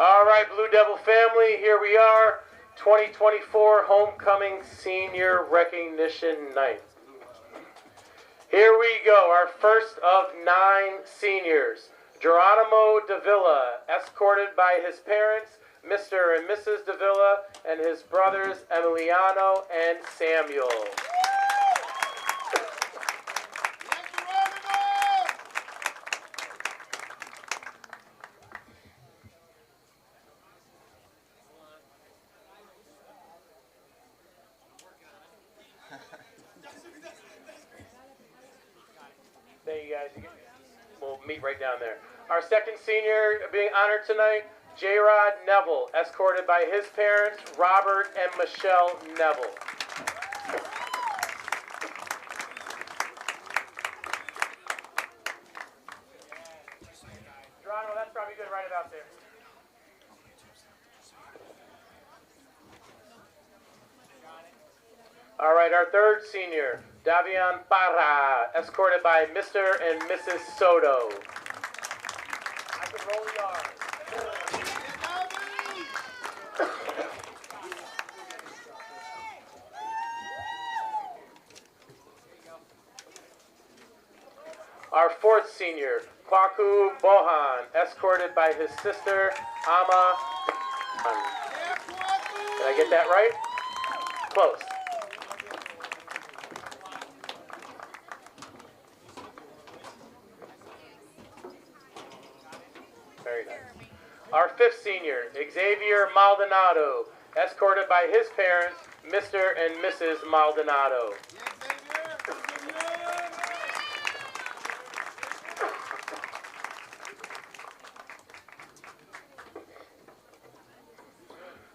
All right, Blue Devil family, here we are, 2024 Homecoming Senior Recognition Night. Here we go, our first of 9 seniors. Geronimo Davila, escorted by his parents, Mr. and Mrs. Davila, and his brothers Emiliano and Samuel. Thank you guys. We'll meet right down there. Our second senior being honored tonight, J-Rod Neville, escorted by his parents, Robert and Michelle Neville. Geronimo, that's probably good right about there. All right, our third senior, Davian Parra, escorted by Mr. and Mrs. Soto. I can roll the R. Our fourth senior, Kwaku Bohan, escorted by his sister, Ama. Did I get that right? Close. Very nice. Our fifth senior, Xavier Maldonado, escorted by his parents, Mr. and Mrs. Maldonado.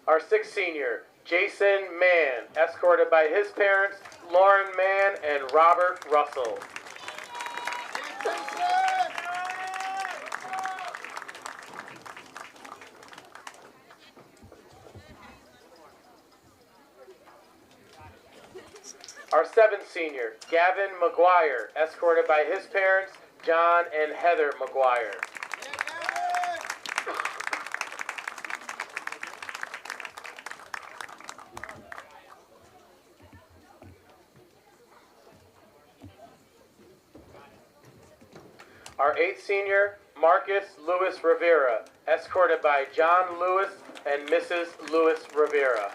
Our sixth senior, Jason Mann, escorted by his parents, Lauren Mann and Robert Russell. Our seventh senior, Gavin McGuire, escorted by his parents, John and Heather McGuire. Our eighth senior, Marcus Lewis Rivera, escorted by John Lewis and Mrs. Lewis Rivera.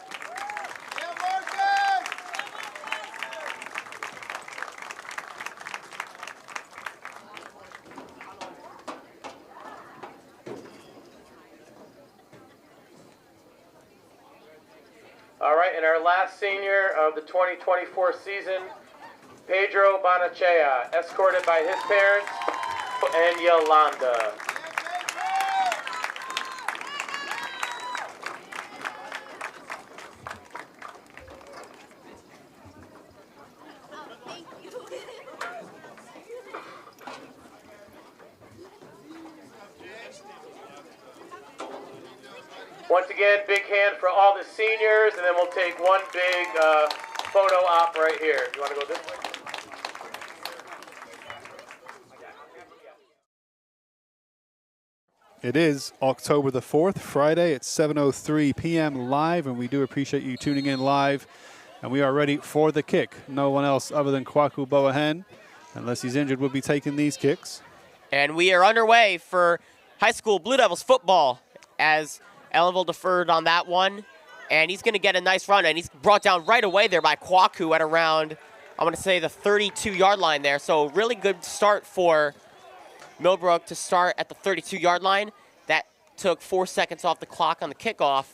All right, and our last senior of the 2024 season, Pedro Bonachea, escorted by his parents and Yolanda. Once again, big hand for all the seniors, and then we'll take one big photo op right here. You want to go this way? It is October the 4th, Friday at 7:03 p.m. live, and we do appreciate you tuning in live. And we are ready for the kick. No one else other than Kwaku Boahen, unless he's injured, will be taking these kicks. And we are underway for high school Blue Devils football as Ellenville deferred on that one. And he's going to get a nice run, and he's brought down right away there by Kwaku at around, I'm going to say, the 32-yard line there. So really good start for Millbrook to start at the 32-yard line. That took 4 seconds off the clock on the kickoff.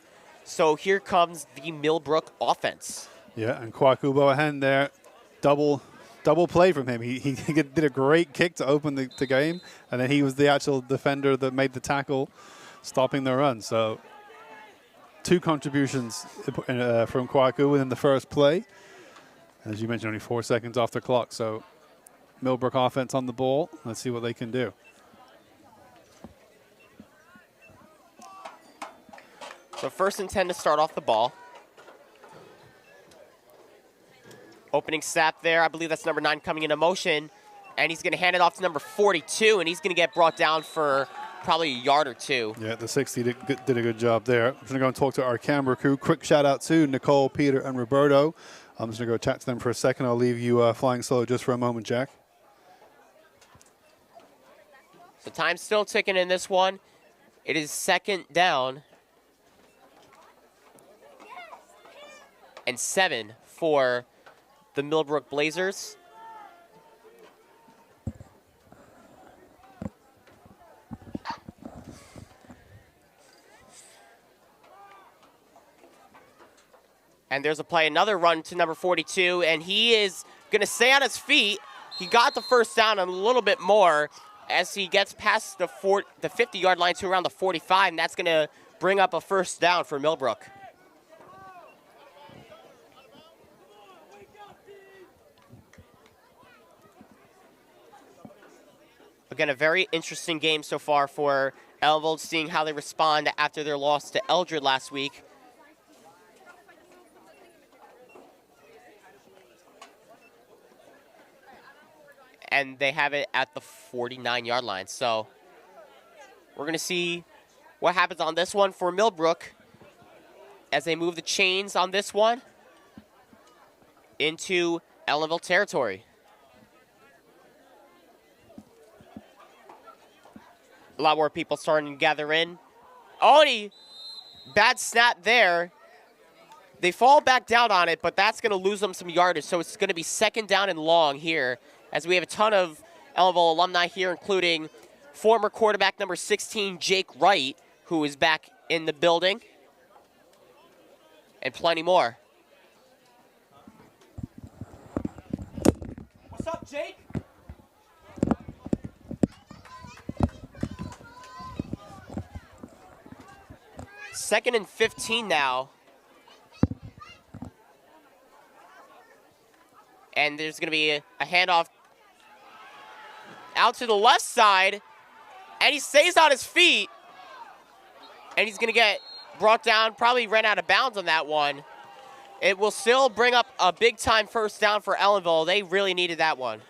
So here comes the Millbrook offense. Yeah, and Kwaku Boahen there, double play from him. He did a great kick to open the game, and then he was the actual defender that made the tackle, stopping the run. So 2 contributions from Kwaku within the first play. As you mentioned, only 4 seconds off the clock. So Millbrook offense on the ball. Let's see what they can do. So 1st and 10 to start off the ball. Opening snap there. I believe that's number 9 coming into motion. And he's going to hand it off to number 42, and he's going to get brought down for probably a yard or two. Yeah, the 60 did a good job there. I'm just going to go and talk to our camera crew. Quick shout out to Nicole, Peter, and Roberto. I'm just going to go chat to them for a second. I'll leave you flying solo just for a moment, Jack. So time's still ticking in this one. It is 2nd down and 7 for the Millbrook Blazers. And there's a play, another run to number 42, and he is going to stay on his feet. He got the first down and a little bit more as he gets past the 50-yard line to around the 45, and that's going to bring up a first down for Millbrook. Again, a very interesting game so far for Ellenville, seeing how they respond after their loss to Eldred last week. And they have it at the 49-yard line. So we're going to see what happens on this one for Millbrook as they move the chains on this one into Ellenville territory. A lot more people starting to gather in. Oh, bad snap there. They fall back down on it, but that's going to lose them some yardage. So it's going to be 2nd down and long here, as we have a ton of Ellenville alumni here, including former quarterback number 16, Jake Wright, who is back in the building, and plenty more. What's up, Jake? Second and 15 now. And there's going to be a handoff out to the left side, and he stays on his feet, and he's going to get brought down, probably ran out of bounds on that one. It will still bring up a big-time first down for Ellenville. They really needed that one.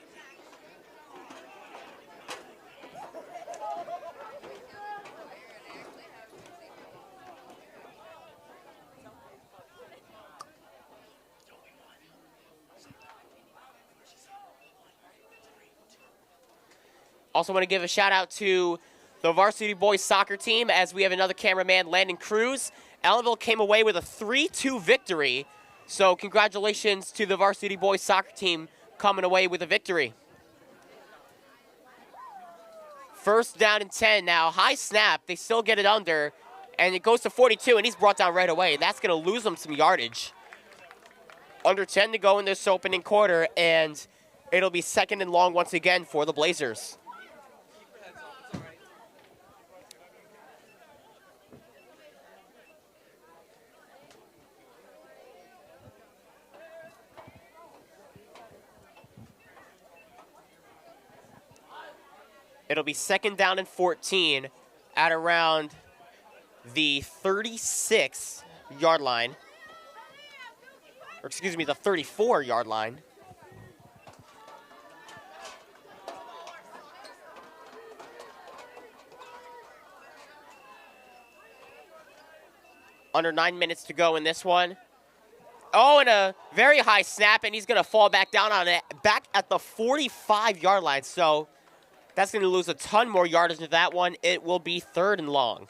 Also want to give a shout out to the Varsity boys soccer team, as we have another cameraman, Landon Cruz. Ellenville came away with a 3-2 victory. So congratulations to the Varsity boys soccer team coming away with a victory. First down and 10 now. High snap. They still get it under. And it goes to 42, and he's brought down right away. And that's going to lose them some yardage. Under 10 to go in this opening quarter, and it'll be 2nd and long once again for the Blazers. It'll be 2nd down and 14 at around the 36-yard line. Or excuse me, the 34-yard line. Under 9 minutes to go in this one. Oh, and a very high snap, and he's going to fall back down on it, back at the 45-yard line. So that's going to lose a ton more yardage to that one. It will be 3rd and long.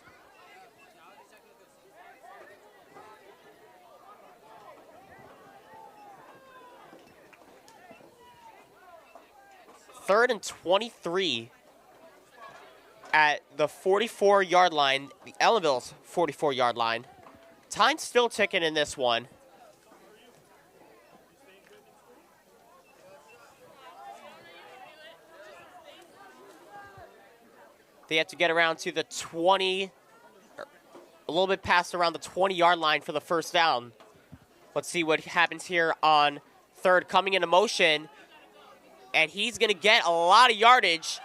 Third and 23 at the 44-yard line, the Ellenville's 44-yard line. Time's still ticking in this one. They have to get around to the 20, a little bit past around the 20-yard line for the first down. Let's see what happens here on 3rd, coming into motion. And he's going to get a lot of yardage.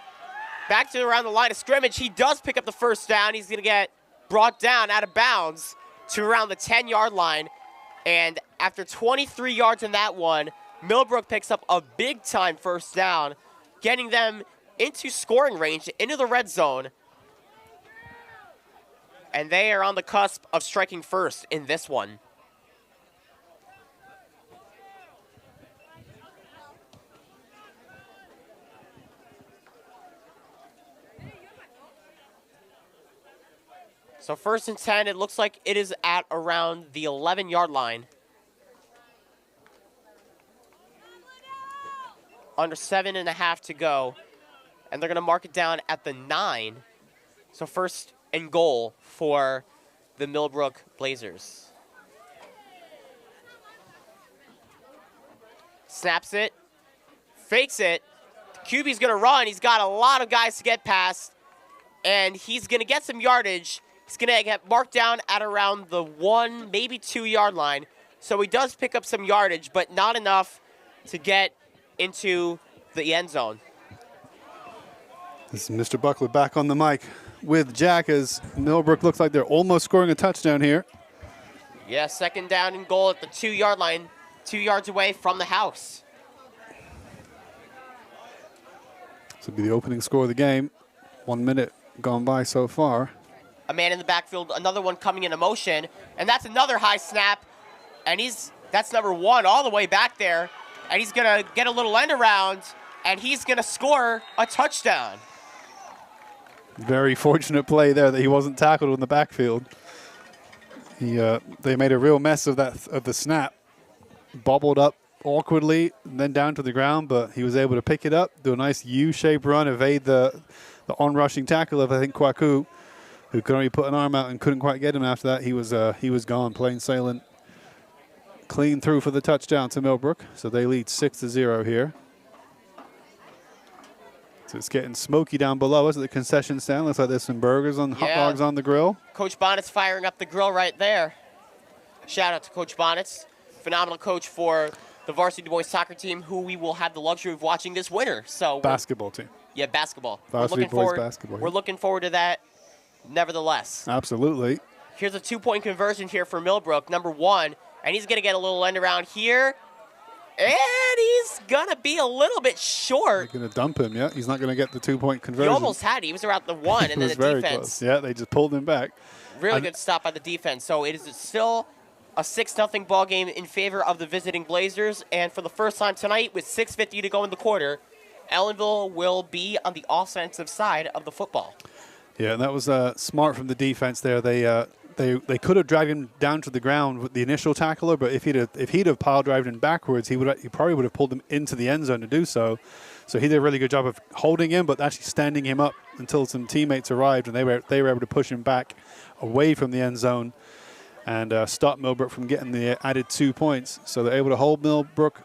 Back to around the line of scrimmage. He does pick up the first down. He's going to get brought down out of bounds to around the 10-yard line. And after 23 yards in that one, Millbrook picks up a big-time first down, getting them into scoring range, into the red zone. And they are on the cusp of striking first in this one. So 1st and 10, it looks like it is at around the 11-yard line. Under 7.5 to go. And they're going to mark it down at the 9. So 1st and goal for the Millbrook Blazers. Snaps it. Fakes it. The QB's going to run. He's got a lot of guys to get past. And he's going to get some yardage. He's going to get marked down at around the 1, maybe 2-yard line. So he does pick up some yardage, but not enough to get into the end zone. This is Mr. Buckler back on the mic with Jack as Millbrook looks like they're almost scoring a touchdown here. Yeah, 2nd down and goal at the 2-yard line, 2 yards away from the house. This will be the opening score of the game. 1 minute gone by so far. A man in the backfield, another one coming into motion, and that's another high snap, and that's number 1 all the way back there, and he's going to get a little end around, and he's going to score a touchdown. Very fortunate play there that he wasn't tackled in the backfield. They made a real mess of the snap. Bobbled up awkwardly and then down to the ground, but he was able to pick it up, do a nice U-shaped run, evade the on-rushing tackle of, I think, Kwaku, who could only put an arm out and couldn't quite get him after that. He was gone, plain sailing. Clean through for the touchdown to Millbrook. So they lead 6-0 here. So it's getting smoky down below us at the concession stand. Looks like there's some burgers and hot dogs on the grill. Coach Bonnet's firing up the grill right there. Shout out to Coach Bonnet's. Phenomenal coach for the Varsity boys soccer team, who we will have the luxury of watching this winter. So basketball team. Yeah, basketball. Varsity boys basketball. We're looking forward to that. Nevertheless. Absolutely. Here's a 2-point conversion here for Millbrook, number 1. And he's going to get a little end around here. And he's going to be a little bit short. They're going to dump him, yeah. He's not going to get the 2-point conversion. He almost had it. He was around the 1, and then the very defense. Close. Yeah, they just pulled him back. Really good stop by the defense. So it is still a 6-0 ball game in favor of the visiting Blazers. And for the first time tonight, with 6:50 to go in the quarter, Ellenville will be on the offensive side of the football. Yeah, and that was smart from the defense there. They could have dragged him down to the ground with the initial tackler, but if he'd have pile drived him backwards, he probably would have pulled him into the end zone to do so. So he did a really good job of holding him, but actually standing him up until some teammates arrived, and they were able to push him back away from the end zone and stop Millbrook from getting the added 2 points. So they're able to hold Millbrook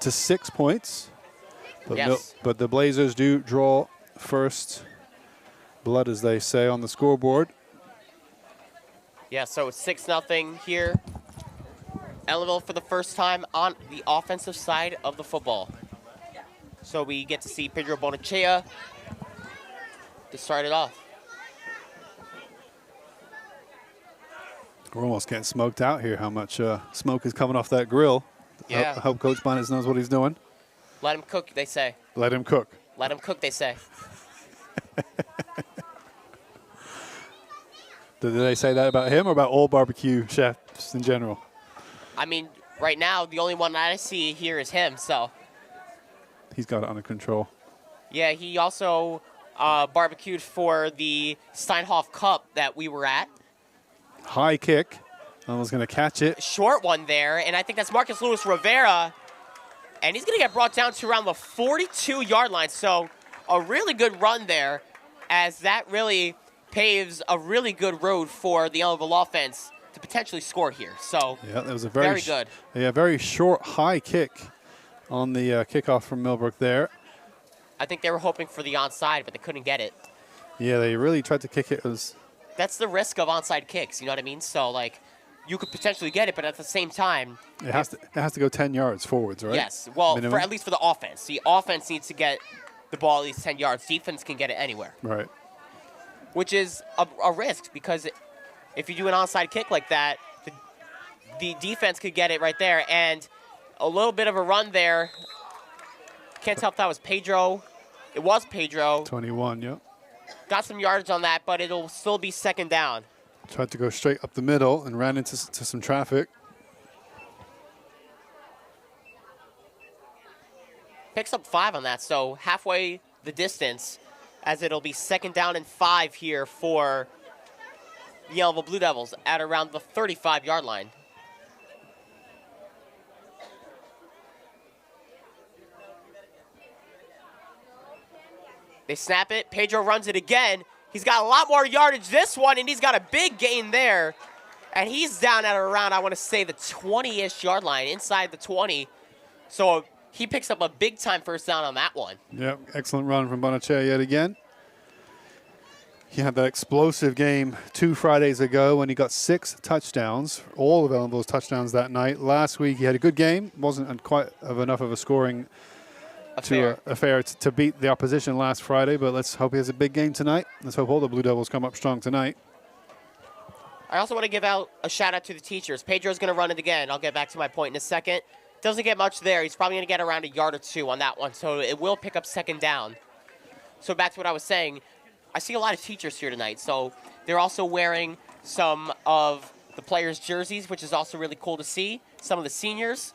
to 6 points. But, yes. But the Blazers do draw first blood, as they say, on the scoreboard. Yeah, so it's 6-0 here. Ellenville for the first time on the offensive side of the football. So we get to see Pedro Bonachea to start it off. We're almost getting smoked out here, how much smoke is coming off that grill. Yeah. I hope Coach Bonnet knows what he's doing. Let him cook, they say. Let him cook. Let him cook, they say. Did they say that about him or about all barbecue chefs in general? I mean, right now, the only one I see here is him, so. He's got it under control. Yeah, he also barbecued for the Steinhoff Cup that we were at. High kick. I was going to catch it. Short one there, and I think that's Marcus Lewis Rivera. And he's going to get brought down to around the 42-yard line. So a really good run there, as that really paves a really good road for the Ellenville offense to potentially score here. So yeah, that was a very good. Yeah, very short, high kick on the kickoff from Millbrook there. I think they were hoping for the onside, but they couldn't get it. Yeah, they really tried to kick it. That's the risk of onside kicks, you know what I mean? So, like, you could potentially get it, but at the same time, it has to go 10 yards forwards, right? Yes. Well, minimum? at least for the offense. The offense needs to get the ball at least 10 yards. Defense can get it anywhere. Right. Which is a risk, because if you do an onside kick like that, the defense could get it right there. And a little bit of a run there. Can't tell if that was Pedro. It was Pedro. 21, yep. Got some yardage on that, but it'll still be second down. Tried to go straight up the middle and ran into some traffic. Picks up 5 on that, so halfway the distance, as it'll be 2nd down and 5 here for the Ellenville Blue Devils at around the 35-yard line. They snap it. Pedro runs it again. He's got a lot more yardage this one, and he's got a big gain there. And he's down at around, I want to say, the 20-ish yard line, inside the 20. So he picks up a big-time first down on that one. Yep, excellent run from Bonacea yet again. He had that explosive game 2 Fridays ago when he got 6 touchdowns, all of Ellenville's touchdowns that night. Last week he had a good game, wasn't quite enough of a scoring affair to beat the opposition last Friday, but let's hope he has a big game tonight. Let's hope all the Blue Devils come up strong tonight. I also want to give out a shout-out to the teachers. Pedro's going to run it again. I'll get back to my point in a second. Doesn't get much there. He's probably going to get around a yard or 2 on that one, so it will pick up 2nd down. So back to what I was saying, I see a lot of teachers here tonight, so they're also wearing some of the players' jerseys, which is also really cool to see. Some of the seniors.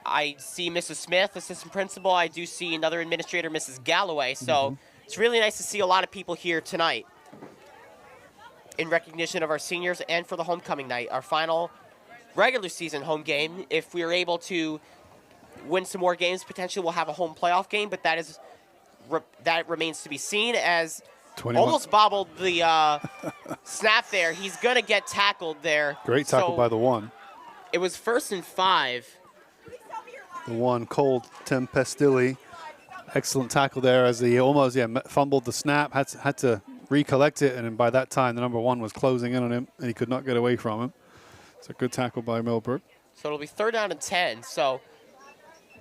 I see Mrs. Smith, assistant principal. I do see another administrator, Mrs. Galloway. So it's really nice to see a lot of people here tonight in recognition of our seniors and for the homecoming night, our final regular season home game. If we are able to win some more games, potentially we'll have a home playoff game, but that remains to be seen, as 21. Almost bobbled the snap there. He's going to get tackled there. Great tackle by the one. It was 1st and 5. The one, Cole Tempestilli. Excellent tackle there as he almost fumbled the snap, had to recollect it, and by that time the number 1 was closing in on him, and he could not get away from him. It's a good tackle by Millbrook. So it'll be 3rd down and 10. So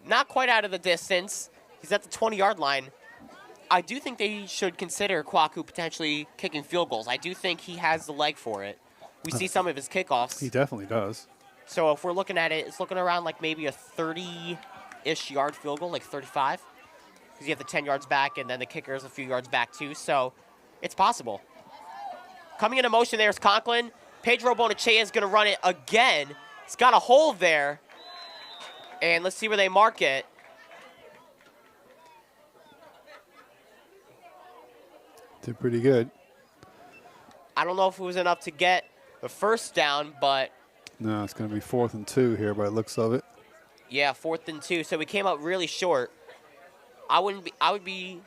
not quite out of the distance. He's at the 20-yard line. I do think they should consider Kwaku potentially kicking field goals. I do think he has the leg for it. We see some of his kickoffs. He definitely does. So if we're looking at it, it's looking around like maybe a 30-ish yard field goal, like 35. Because you have the 10 yards back, and then the kicker is a few yards back too. So it's possible. Coming into motion there is Conklin. Pedro Bonacea is going to run it again. He's got a hold there. And let's see where they mark it. Did pretty good. I don't know if it was enough to get the first down, but no, it's going to be 4th and 2 here by the looks of it. Yeah, 4th and 2. So we came up really short. I would be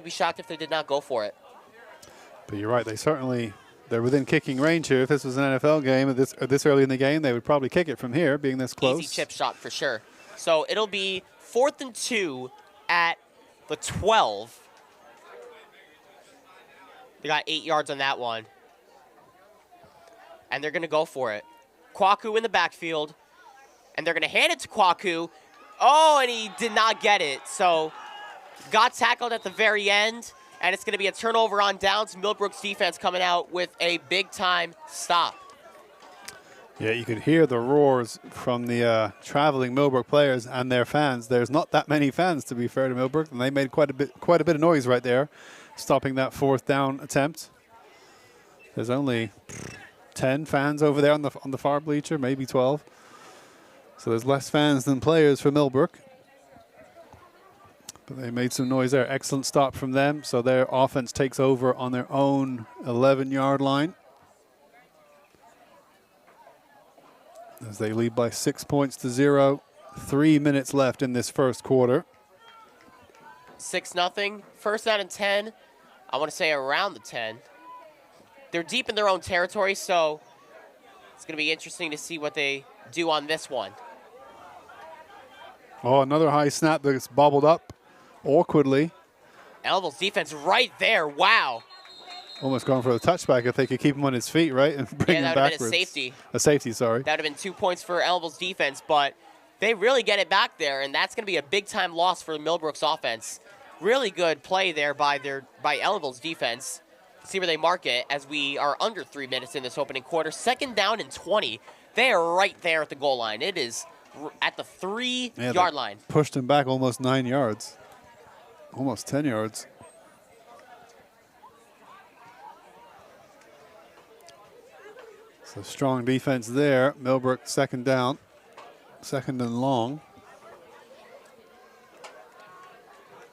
shocked if they did not go for it. But you're right. They're within kicking range here. If this was an NFL game this early in the game, they would probably kick it from here, being this close. Easy chip shot for sure. So it'll be 4th and 2 at the 12. They got 8 yards on that one. And they're going to go for it. Kwaku in the backfield. And they're going to hand it to Kwaku. Oh, and he did not get it. So got tackled at the very end. And it's going to be a turnover on downs. Millbrook's defense coming out with a big-time stop. Yeah, you could hear the roars from the traveling Millbrook players and their fans. There's not that many fans, to be fair to Millbrook, and they made quite a bit of noise right there, stopping that 4th down attempt. There's only 10 fans over there on the far bleacher, maybe 12. So there's less fans than players for Millbrook. But they made some noise there. Excellent stop from them. So their offense takes over on their own 11-yard line, as they lead by 6 points to 0. 3 minutes left in this first quarter. 6-0. 1st down and 10. I want to say around the 10. They're deep in their own territory, so it's going to be interesting to see what they do on this one. Oh, another high snap that's bobbled up awkwardly. Ellenville's defense right there. Wow. Almost going for the touchback if they could keep him on his feet, right? And bring him that would have backwards. been a safety. A safety, sorry. That would have been 2 points for Ellenville's defense, but they really get it back there, and that's going to be a big-time loss for Millbrook's offense. Really good play there by Ellenville's defense. See where they mark it as we are under 3 minutes in this opening quarter. 2nd down and 20. They are right there at the goal line. It is at the 3-yard line. Pushed him back almost 9 yards. Almost 10 yards. So strong defense there. Millbrook second down, second and long.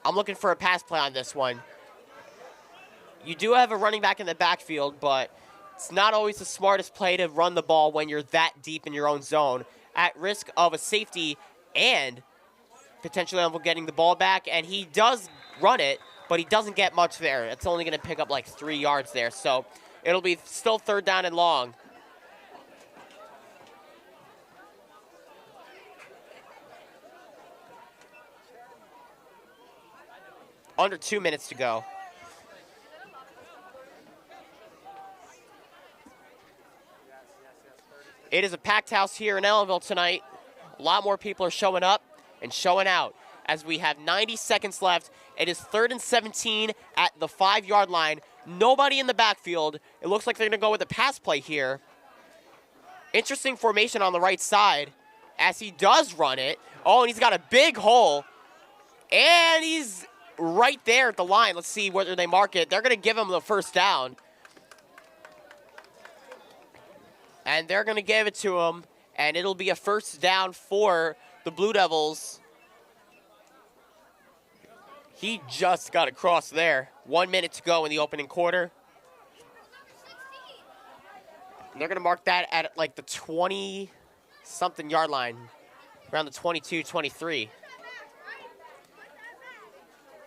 I'm looking for a pass play on this one. You do have a running back in the backfield, but it's not always the smartest play to run the ball when you're that deep in your own zone, at risk of a safety and potentially getting the ball back. And he does run it, but he doesn't get much there. It's only going to pick up like 3 yards there. So it'll be still third down and long. Under 2 minutes to go. It is a packed house here in Ellenville tonight. A lot more people are showing up and showing out as we have 90 seconds left. It is 3rd and 17 at the 5-yard line. Nobody in the backfield. It looks like they're going to go with a pass play here. Interesting formation on the right side as he does run it. Oh, and he's got a big hole. And he's right there at the line. Let's see whether they mark it. They're going to give him the first down. And they're going to give it to him, and it'll be a first down for the Blue Devils. He just got across there. 1 minute to go in the opening quarter. And they're going to mark that at like the 20-something yard line, around the 22, 23.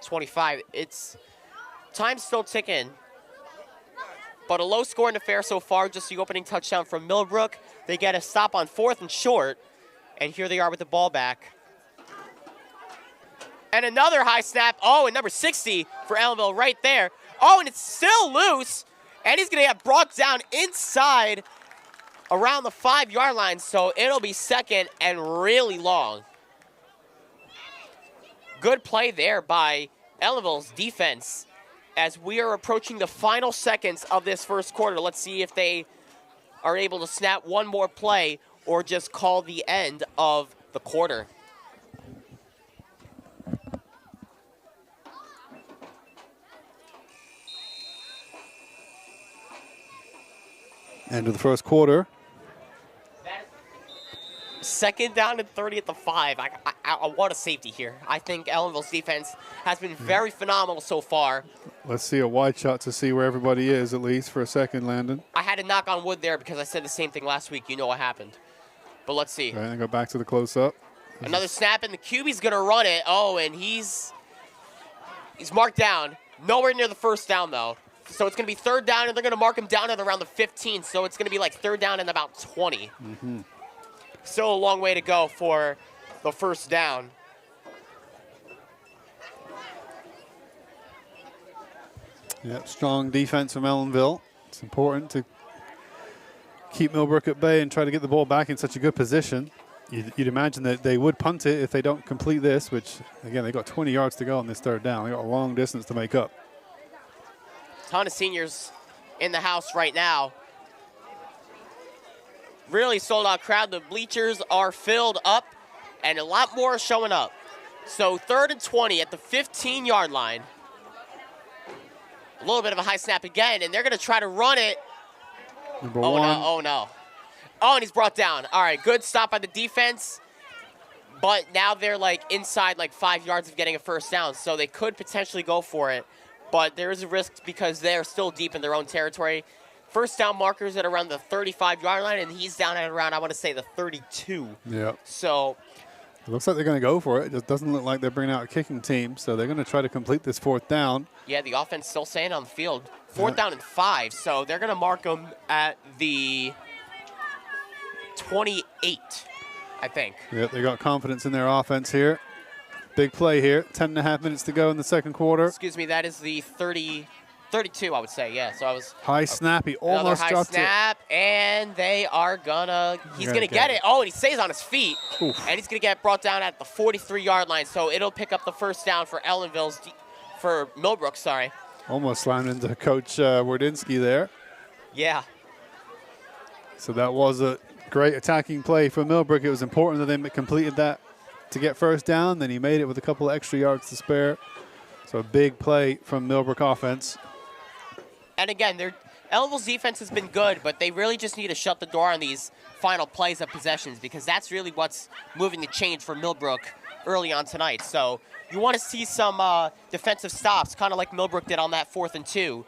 25. It's time's still ticking. But a low-scoring affair so far, just the opening touchdown from Millbrook. They get a stop on 4th and short, and here they are with the ball back. And another high snap. Oh, and number 60 for Ellenville right there. Oh, and it's still loose, and he's going to get brought down inside around the 5-yard line, so it'll be second and really long. Good play there by Ellenville's defense. As we are approaching the final seconds of this first quarter, let's see if they are able to snap one more play or just call the end of the quarter. End of the first quarter. Second down and 30 at the 5. I want a safety here. I think Ellenville's defense has been very phenomenal so far. Let's see a wide shot to see where everybody is, at least for a second, Landon. I had to knock on wood there because I said the same thing last week. You know what happened. But let's see. All right, and go back to the close-up. Another snap, and the QB's going to run it. Oh, and he's marked down. Nowhere near the first down, though. So it's going to be third down, and they're going to mark him down at around the 15. So it's going to be like third down and about 20. Mm-hmm. Still a long way to go for the first down. Yep, strong defense from Ellenville. It's important to keep Millbrook at bay and try to get the ball back in such a good position. You'd imagine that they would punt it if they don't complete this, which, again, they got 20 yards to go on this third down. They got a long distance to make up. Ton of seniors in the house right now. Really sold out crowd. The bleachers are filled up, and a lot more are showing up. So 3rd and 20 at the 15-yard line. A little bit of a high snap again, and they're going to try to run it. Number one. No, oh, no. Oh, and he's brought down. All right, good stop by the defense. But now they're, like, inside, like, 5 yards of getting a first down, so they could potentially go for it. But there is a risk because they're still deep in their own territory. First down markers at around the 35-yard line, and he's down at around, I want to say, the 32. Yeah. So it looks like they're going to go for it. It just doesn't look like they're bringing out a kicking team, so they're going to try to complete this fourth down. yeah, the offense still staying on the field. Fourth down and 5, so they're going to mark them at the 28, I think. Yep, they got confidence in their offense here. Big play here. 10.5 minutes to go in the second quarter. Excuse me, that is the 32, I would say, yeah. So I was high snap. He another almost high dropped snap, and they are he's gonna get it. Oh, and he stays on his feet, Oof. and he's gonna get brought down at the 43-yard line. So it'll pick up the first down for for Millbrook, sorry. Almost slammed into Coach Wardinsky there. Yeah. So that was a great attacking play for Millbrook. It was important that they completed that to get first down. Then he made it with a couple of extra yards to spare. So a big play from Millbrook offense. And again, Ellenville's defense has been good, but they really just need to shut the door on these final plays of possessions because that's really what's moving the change for Millbrook early on tonight. So you want to see some defensive stops, kind of like Millbrook did on that 4th and 2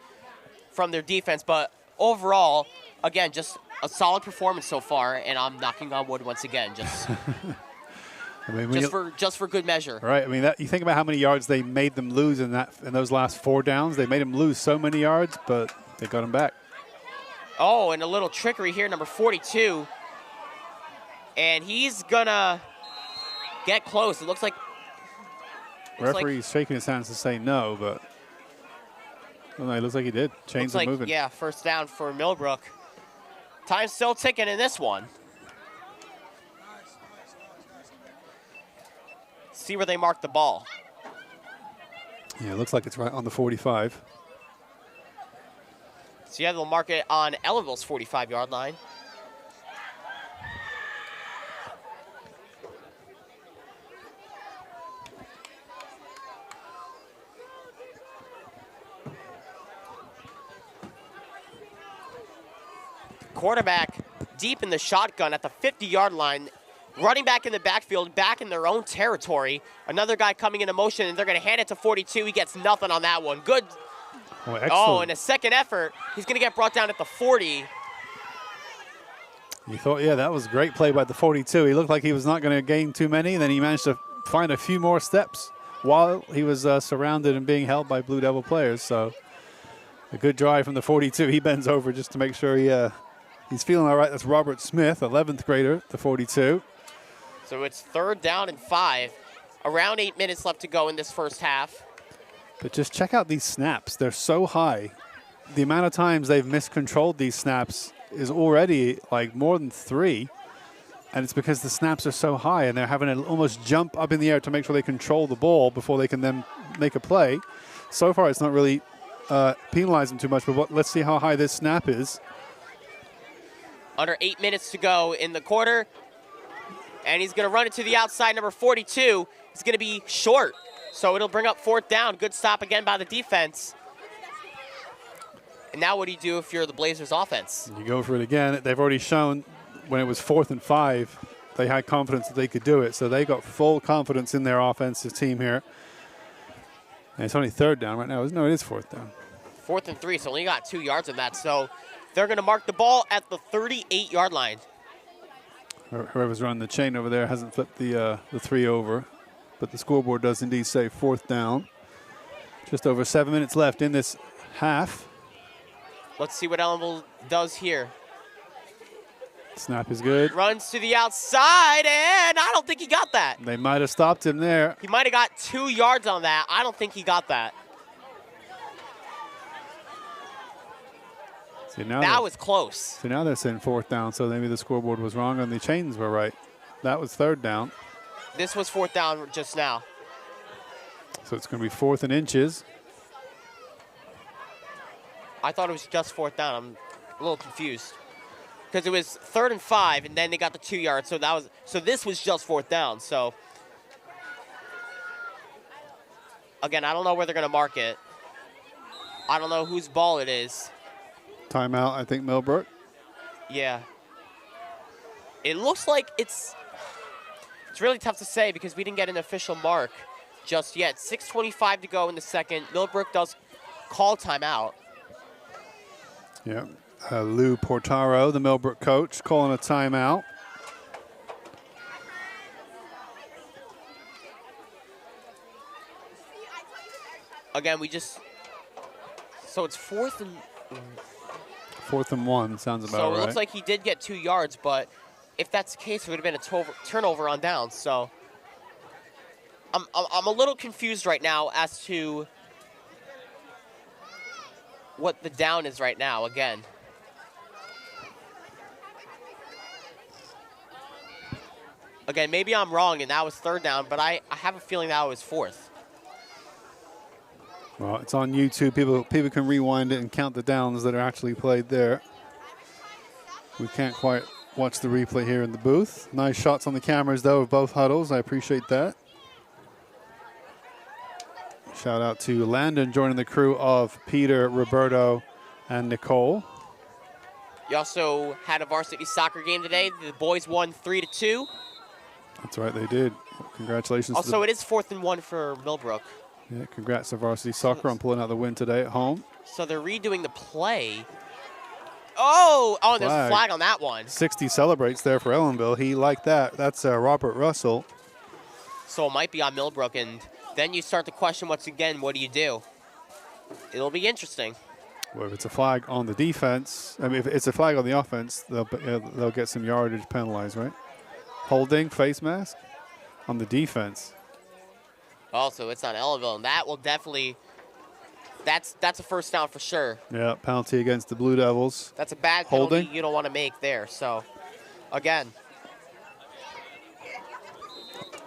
from their defense. But overall, again, just a solid performance so far, and I'm knocking on wood once again, just I mean, just for good measure. Right. I mean, you think about how many yards they made them lose in those last 4 downs. They made them lose so many yards, but they got them back. Oh, and a little trickery here, number 42. And he's gonna get close. It looks like Referee's shaking his hands to say no, but well, no, it looks like he did. Chains are moving. Yeah, first down for Millbrook. Time's still ticking in this one. See where they mark the ball. Yeah, it looks like it's right on the 45. So yeah, they'll mark it on Ellenville's 45-yard line. Quarterback deep in the shotgun at the 50-yard line. Running back in the backfield, back in their own territory. Another guy coming into motion, and they're going to hand it to 42. He gets nothing on that one. Good. Oh, and a second effort. He's going to get brought down at the 40. You thought, yeah, that was a great play by the 42. He looked like he was not going to gain too many. Then he managed to find a few more steps while he was surrounded and being held by Blue Devil players. So a good drive from the 42. He bends over just to make sure he's feeling all right. That's Robert Smith, 11th grader, the 42. So it's 3rd down and 5. Around 8 minutes left to go in this first half. But just check out these snaps. They're so high. The amount of times they've miscontrolled these snaps is already like more than 3. And it's because the snaps are so high and they're having to almost jump up in the air to make sure they control the ball before they can then make a play. So far, it's not really penalized them too much, but let's see how high this snap is. Under 8 minutes to go in the quarter. And he's going to run it to the outside, number 42. He's going to be short. So it'll bring up 4th down. Good stop again by the defense. And now what do you do if you're the Blazers offense? You go for it again. They've already shown when it was 4th and 5, they had confidence that they could do it. So they got full confidence in their offensive team here. And it's only 3rd down right now. No, it is 4th down. 4th and 3, so only got 2 yards on that. So they're going to mark the ball at the 38-yard line. Whoever's running the chain over there hasn't flipped the 3 over. But the scoreboard does indeed say 4th down. Just over 7 minutes left in this half. Let's see what Ellenville does here. Snap is good. Runs to the outside, and I don't think he got that. They might have stopped him there. He might have got 2 yards on that. I don't think he got that. See, now that was close. So now they're saying 4th down, so maybe the scoreboard was wrong and the chains were right. That was 3rd down. This was 4th down just now. So it's going to be 4th and inches. I thought it was just 4th down. I'm a little confused. Because it was 3rd and 5, and then they got the 2 yards. So this was just 4th down. So again, I don't know where they're going to mark it. I don't know whose ball it is. Timeout, I think Millbrook. Yeah. It looks like it's really tough to say because we didn't get an official mark just yet. 6:25 to go in the second. Millbrook does call timeout. Yeah. Lou Portaro, the Millbrook coach, calling a timeout. Again, so it's 4th and 1 sounds about right. So it looks like he did get 2 yards, but if that's the case, it would have been a turnover on downs. So I'm a little confused right now as to what the down is right now again. Again, maybe I'm wrong and that was 3rd down, but I have a feeling that was 4th. Well, it's on YouTube. People can rewind it and count the downs that are actually played there. We can't quite watch the replay here in the booth. Nice shots on the cameras, though, of both huddles. I appreciate that. Shout out to Landon joining the crew of Peter, Roberto, and Nicole. You also had a varsity soccer game today. The boys won 3-2. That's right, they did. Congratulations. Also, it is 4th and 1 for Millbrook. Yeah, congrats to Varsity Soccer on pulling out the win today at home. So they're redoing the play. Oh, there's a flag on that one. 60 celebrates there for Ellenville. He liked that. That's Robert Russell. So it might be on Millbrook, and then you start to question once again, what do you do? It'll be interesting. Well, if it's a flag on the defense, I mean, if it's a flag on the offense, they'll get some yardage penalized, right? Holding, face mask on the defense. Also, it's on Ellenville, and that will definitely, that's a first down for sure. Yeah, penalty against the Blue Devils. That's a bad penalty you don't want to make there. So, again.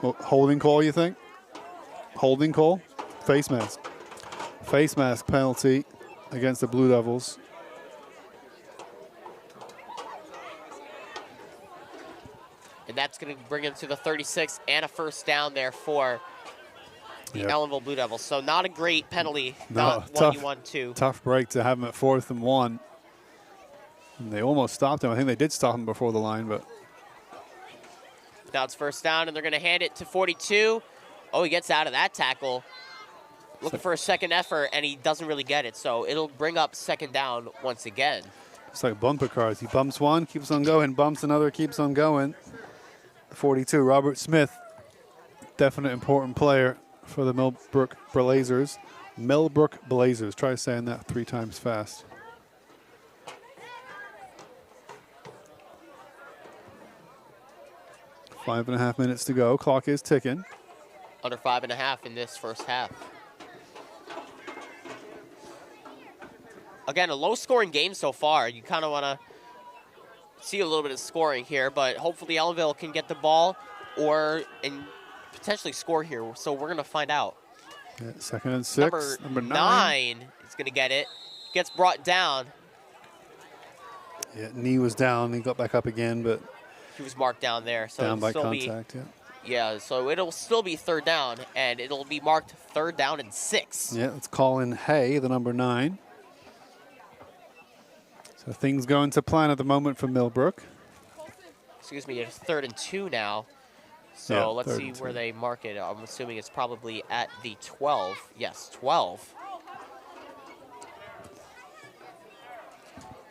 Well, holding call, you think? Holding call? Face mask. Face mask penalty against the Blue Devils. And that's going to bring him to the 36 and a first down there for the Ellenville Blue Devils. So not a great penalty. Not one you want to. Tough break to have him at 4th and 1. And they almost stopped him. I think they did stop him before the line, but. Now it's first down, and they're going to hand it to 42. Oh, he gets out of that tackle. Looking for a second effort, and he doesn't really get it. So it'll bring up second down once again. It's like bumper cars. He bumps one, keeps on going, bumps another, keeps on going. 42, Robert Smith, definite important player for the Millbrook Blazers. Millbrook Blazers. Try saying that 3 times fast. Five and a half minutes to go. Clock is ticking. Under 5.5 in this first half. Again, a low-scoring game so far. You kind of want to see a little bit of scoring here, but hopefully Ellenville can get the ball and potentially score here. So we're going to find out. Yeah, 2nd and 6. Number 9 is going to get it. Gets brought down. Yeah, knee was down. He got back up again, but he was marked down there. So down by contact, yeah, so it'll still be 3rd down, and it'll be marked 3rd down and 6. Yeah, let's call in Hay, the number 9. So things going to plan at the moment for Millbrook. Excuse me, it's 3rd and 2 now. So yeah, let's see where they mark it. I'm assuming it's probably at the 12. Yes, 12.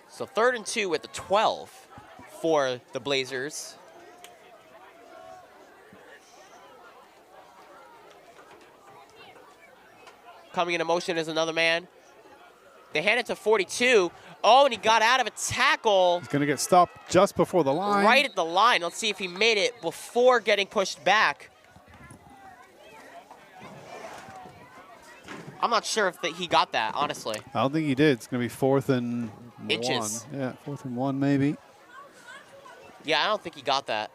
So 3rd and 2 at the 12 for the Blazers. Coming into motion is another man. They hand it to 42. Oh, and he got out of a tackle. He's going to get stopped just before the line. Right at the line. Let's see if he made it before getting pushed back. I'm not sure if he got that, honestly. I don't think he did. It's going to be 4th and inches. 1. Yeah, 4th and 1 maybe. Yeah, I don't think he got that.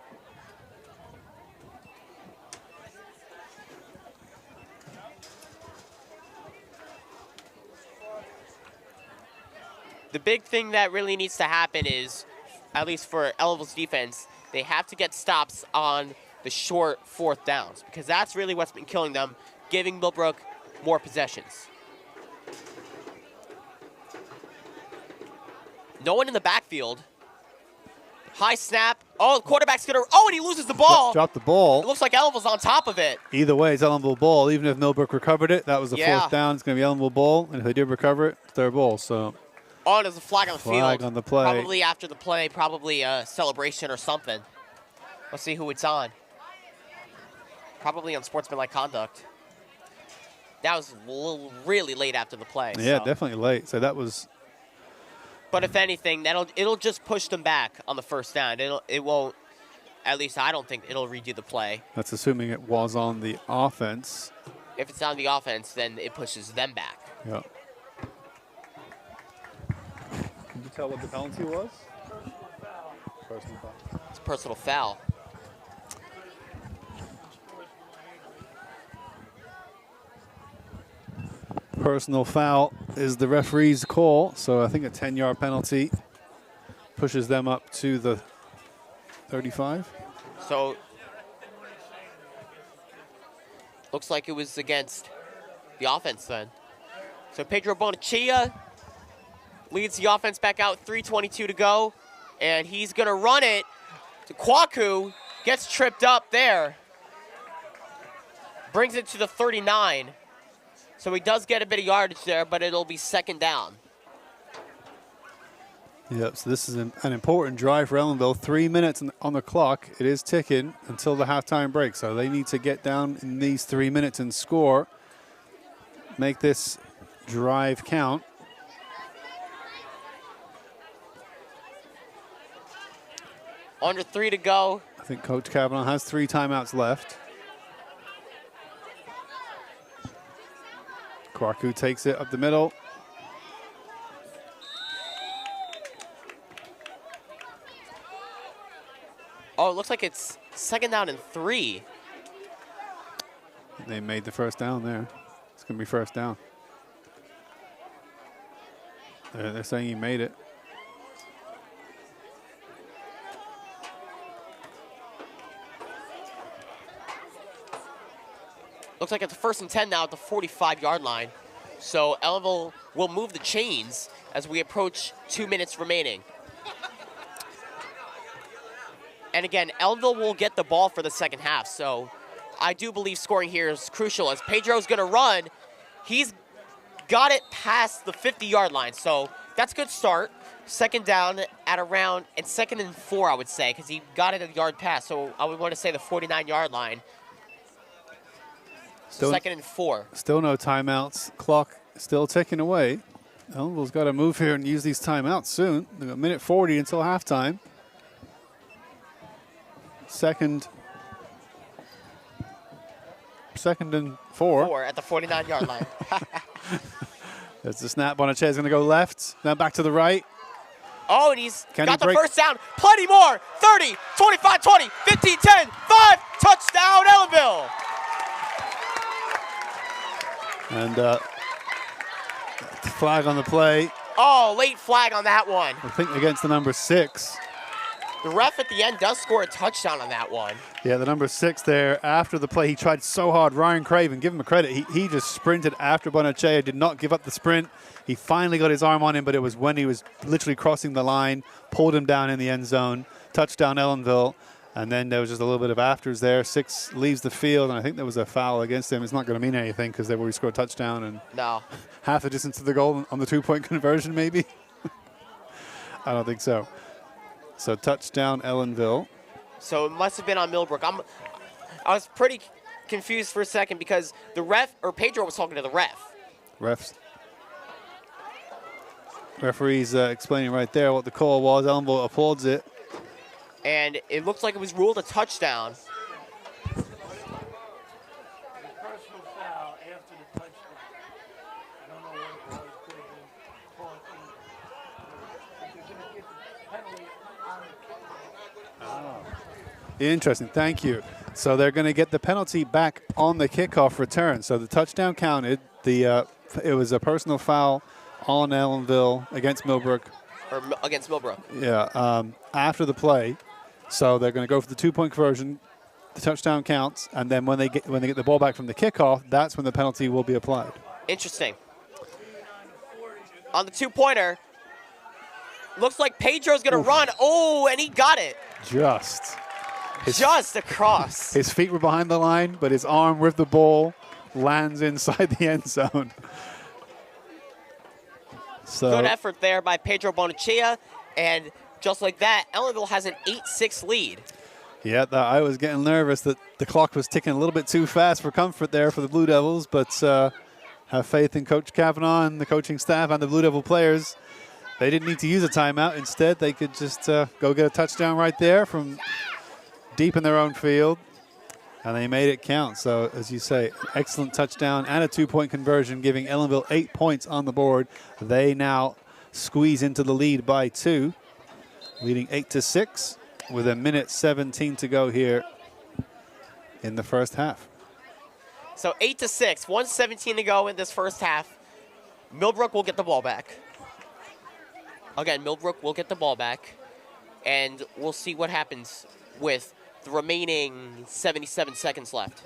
The big thing that really needs to happen is, at least for Ellenville's defense, they have to get stops on the short 4th downs, because that's really what's been killing them, giving Millbrook more possessions. No one in the backfield. High snap. Oh, the quarterback's going to... Oh, and he loses the ball. Dropped the ball. It looks like Ellenville's on top of it. Either way, it's Ellenville ball. Even if Millbrook recovered it, that was the 4th down. It's going to be Ellenville ball. And if they did recover it, it's their ball. So... Oh, there's a flag on the field. Flag on the play. Probably after the play, probably a celebration or something. Let's see who it's on. Probably unsportsmanlike conduct. That was really late after the play. Yeah, so. Definitely late. So that was... But if anything, it'll just push them back on the 1st down. It won't, at least I don't think it'll redo the play. That's assuming it was on the offense. If it's on the offense, then it pushes them back. Yeah. Can you tell what the penalty was? Personal foul. It's a personal foul. Personal foul is the referee's call, so I think a 10-yard penalty pushes them up to the 35. So, looks like it was against the offense then. So Pedro Bonachilla leads the offense back out, 3:22 to go. And he's going to run it to Kwaku, gets tripped up there. Brings it to the 39. So he does get a bit of yardage there, but it'll be second down. Yep, so this is an important drive for Ellenville. 3 minutes on the clock. It is ticking until the halftime break. So they need to get down in these 3 minutes and score. Make this drive count. Under 3 to go. I think Coach Kavanaugh has 3 timeouts left. Kwaku takes it up the middle. Oh, it looks like it's second down and 3. They made the first down there. It's going to be first down. They're saying he made it. Looks like it's first and 10 now at the 45-yard line. So Ellenville will move the chains as we approach 2 minutes remaining. And again, Ellenville will get the ball for the second half. So I do believe scoring here is crucial. As Pedro's going to run, he's got it past the 50-yard line. So that's a good start. Second down at around, and second and 4, I would say, because he got it a yard past. So I would want to say the 49-yard line. Second and 4. Still no timeouts. Clock still ticking away. Ellenville's got to move here and use these timeouts soon. They've got a minute 40 until halftime. Second and 4. 4 at the 49-yard line. There's the snap. Bonachet's going to go left. Now back to the right. Oh, and he's Can got he the break? first down. Plenty more. 30, 25, 20, 15, 10, 5. Touchdown, Ellenville. And flag on the play. Oh, late flag on that one. I think against the number 6. The ref at the end does score a touchdown on that one. Yeah, the number 6 there. After the play, he tried so hard. Ryan Craven, give him a credit. He just sprinted after Bonachet, did not give up the sprint. He finally got his arm on him, but it was when he was literally crossing the line, pulled him down in the end zone. Touchdown, Ellenville. And then there was just a little bit of afters there. 6 leaves the field, and I think there was a foul against him. It's not going to mean anything because they've already scored a touchdown and No. half the distance to the goal on the 2-point conversion, maybe. I don't think so. So touchdown, Ellenville. So it must have been on Millbrook. I was pretty confused for a second because the ref, or Pedro was talking to the ref. Referee's explaining right there what the call was. Ellenville applauds it. And it looks like it was ruled a touchdown. Personal foul after the touchdown. I don't know what it was. Could have been called in. They're going to give the penalty on the kickoff. Interesting. Thank you. So they're going to get the penalty back on the kickoff return. So the touchdown counted. It was a personal foul on Ellenville against Millbrook. Or against Millbrook. Yeah. After the play. So they're going to go for the 2-point conversion. The touchdown counts, and then when they get the ball back from the kickoff, that's when the penalty will be applied. Interesting. On the 2-pointer, looks like Pedro's going to run. Oh, and he got it. Just Across. His feet were behind the line, but his arm with the ball lands inside the end zone. So Good effort there by Pedro Bonachea, and just like that, Ellenville has an 8-6 lead. Yeah, I was getting nervous that the clock was ticking a little bit too fast for comfort there for the Blue Devils, but have faith in Coach Kavanaugh and the coaching staff and the Blue Devil players. They didn't need to use a timeout. Instead, they could just go get a touchdown right there from deep in their own field, and they made it count. So, as you say, excellent touchdown and a 2-point conversion, giving Ellenville 8 points on the board. They now squeeze into the lead by 2. Leading 8-6 with a minute 17 to go here in the first half. So 8-6, 1:17 to go in this first half. Millbrook will get the ball back. Again, Millbrook will get the ball back, and we'll see what happens with the remaining 77 seconds left.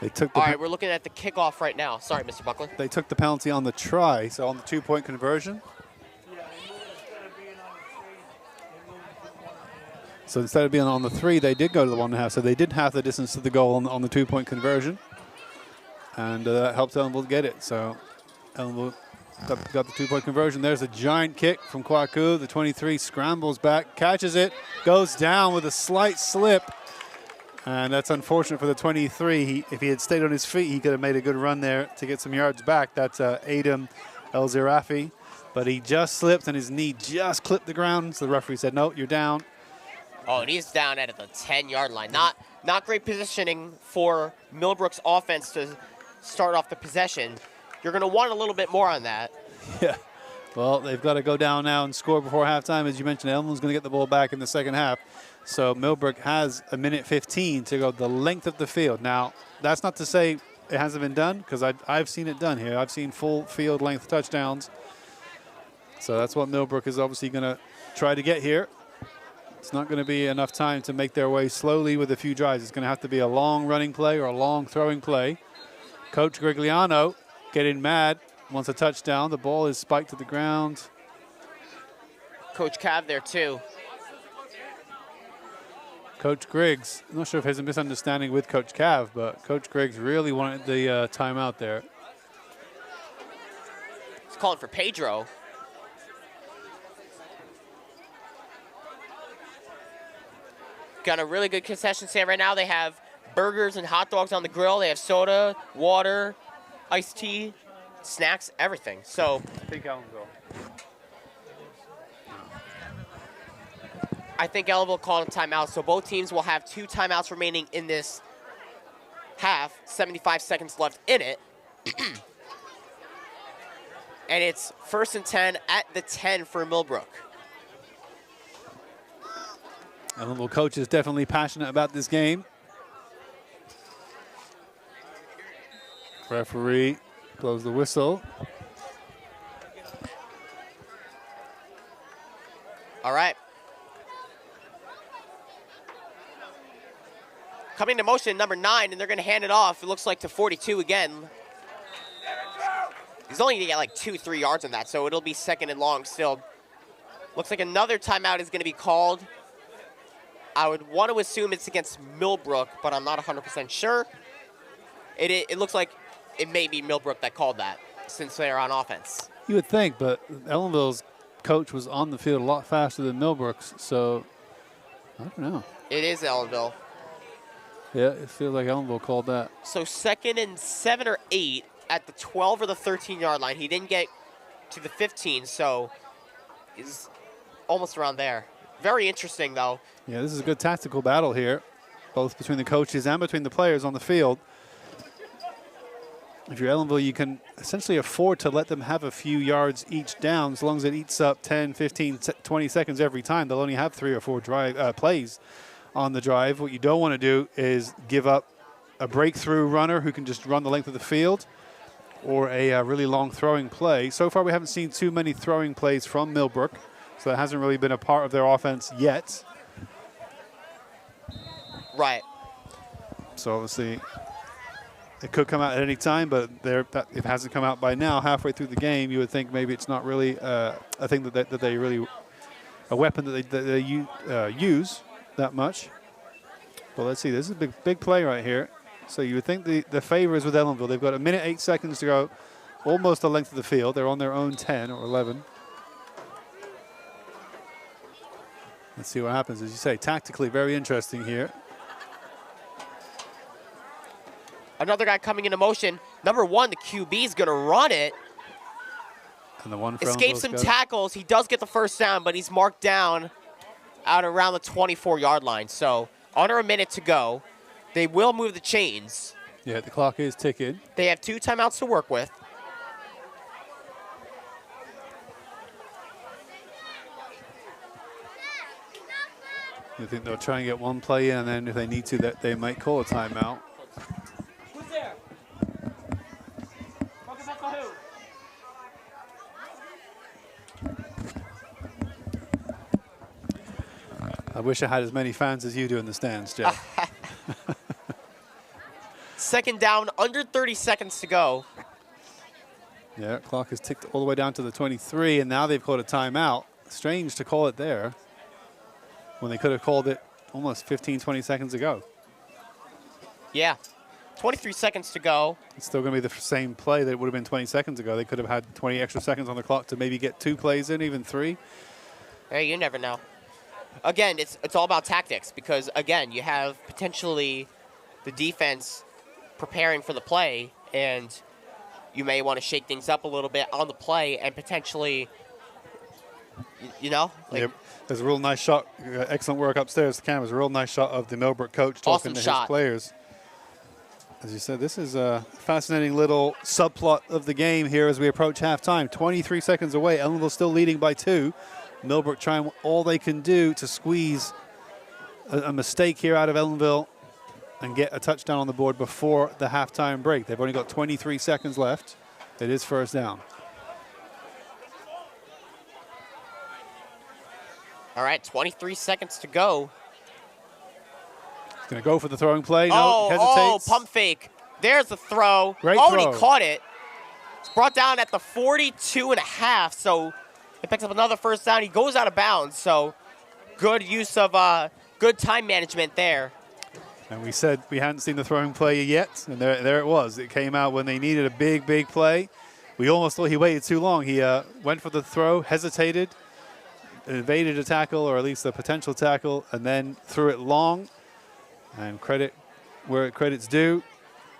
They took the All right, we're looking at the kickoff right now. Sorry, Mr. Buckler. they took the penalty on the try, so on the 2-point conversion. Yeah, they moved instead of being on the 3, they moved to the 1.5. So instead of being on the 3, they did go to the 1.5. So they did half the distance to the goal on the 2-point conversion, and that helped Ellenville get it. So Ellenville got the 2-point conversion. There's a giant kick from Kwaku. The 23 scrambles back, catches it, goes down with a slight slip. And that's unfortunate for the 23. If he had stayed on his feet, he could have made a good run there to get some yards back. That's Adam El-Zirafi. But he just slipped and his knee just clipped the ground. So the referee said, no, you're down. Oh, and he's down at the 10-yard line. Not great positioning for Millbrook's offense to start off the possession. You're going to want a little bit more on that. Yeah. Well, they've got to go down now and score before halftime. As you mentioned, Ellenville's going to get the ball back in the second half. So Millbrook has a minute 15 to go the length of the field. Now, that's not to say it hasn't been done, because I've seen it done here. I've seen full field length touchdowns. So that's what Millbrook is obviously going to try to get here. It's not going to be enough time to make their way slowly with a few drives. It's going to have to be a long running play or a long throwing play. Coach Grigliano getting mad, wants a touchdown. The ball is spiked to the ground. Coach Cav there, too. Coach Griggs, I'm not sure if there's a misunderstanding with Coach Cav, but Coach Griggs really wanted the timeout there. He's calling for Pedro. Got a really good concession stand right now. They have burgers and hot dogs on the grill. They have soda, water, iced tea, snacks, everything. So I think Ellenville called a timeout, so both teams will have 2 timeouts remaining in this half, 75 seconds left in it. And it's 1st and 10 at the 10 for Millbrook. Ellenville coach is definitely passionate about this game. Referee blows the whistle. All right. Coming to motion, number 9, and they're going to hand it off. It looks like to 42 again. He's only going to get like 2-3 yards on that, so it'll be 2nd and long still. Looks like another timeout is going to be called. I would want to assume it's against Millbrook, but I'm not 100% sure. It looks like it may be Millbrook that called that, since they're on offense. You would think, but Ellenville's coach was on the field a lot faster than Millbrook's, so I don't know. It is Ellenville. Yeah, it feels like Ellenville called that. So 2nd and 7 or 8 at the 12 or the 13-yard line. He didn't get to the 15, so he's almost around there. Very interesting, though. Yeah, this is a good tactical battle here, both between the coaches and between the players on the field. If you're Ellenville, you can essentially afford to let them have a few yards each down, as long as it eats up 10, 15, 20 seconds every time. They'll only have 3 or 4 plays on the drive. What you don't want to do is give up a breakthrough runner who can just run the length of the field, or a really long throwing play. So far, we haven't seen too many throwing plays from Millbrook, so that hasn't really been a part of their offense yet. Right. So obviously, it could come out at any time, but it hasn't come out by now. Halfway through the game, you would think maybe it's not really a thing that they really, a weapon that they use that much. But let's see, this is a big play right here. So you would think the favor is with Ellenville. They've got 1 minute 8 seconds to go, almost the length of the field. They're on their own 10 or 11. Let's see what happens. As you say, tactically very interesting here. Another guy coming into motion. Number 1, the QB is going to run it. And the one for Escapes some tackles. He does get the first down, but he's marked down out around the 24-yard line. So under a minute to go. They will move the chains. Yeah, the clock is ticking. They have 2 timeouts to work with. You think they'll try and get one play in, and then if they need to, that they might call a timeout. Who's there? Focus on who? I wish I had as many fans as you do in the stands, Jeff. second down, under 30 seconds to go. Yeah, clock has ticked all the way down to the 23, and now they've called a timeout. Strange to call it there when they could have called it almost 15, 20 seconds ago. Yeah, 23 seconds to go. It's still going to be the same play that it would have been 20 seconds ago. They could have had 20 extra seconds on the clock to maybe get 2 plays in, even 3. Hey, you never know. Again, it's all about tactics because, again, you have potentially the defense preparing for the play, and you may want to shake things up a little bit on the play and potentially, you know? Like, Yep. There's a real nice shot. Excellent work upstairs. The cameras. A real nice shot of the Millbrook coach talking Awesome to shot. his players. As you said, this is a fascinating little subplot of the game here as we approach halftime. 23 seconds away. Ellenville still leading by 2. Millbrook trying all they can do to squeeze a mistake here out of Ellenville and get a touchdown on the board before the halftime break. They've only got 23 seconds left. It is first down. all right, 23 seconds to go. He's going to go for the throwing play. No, Oh, hesitates. pump fake. There's the throw. Great And throw. he caught it. It's brought down at the 42.5, so he picks up another first down. He goes out of bounds, so good use of good time management there. And we said we hadn't seen the throwing play yet, and there it was. It came out when they needed a big, big play. We almost thought he waited too long. He went for the throw, hesitated, evaded a tackle, or at least a potential tackle, and then threw it long. And credit where credit's due.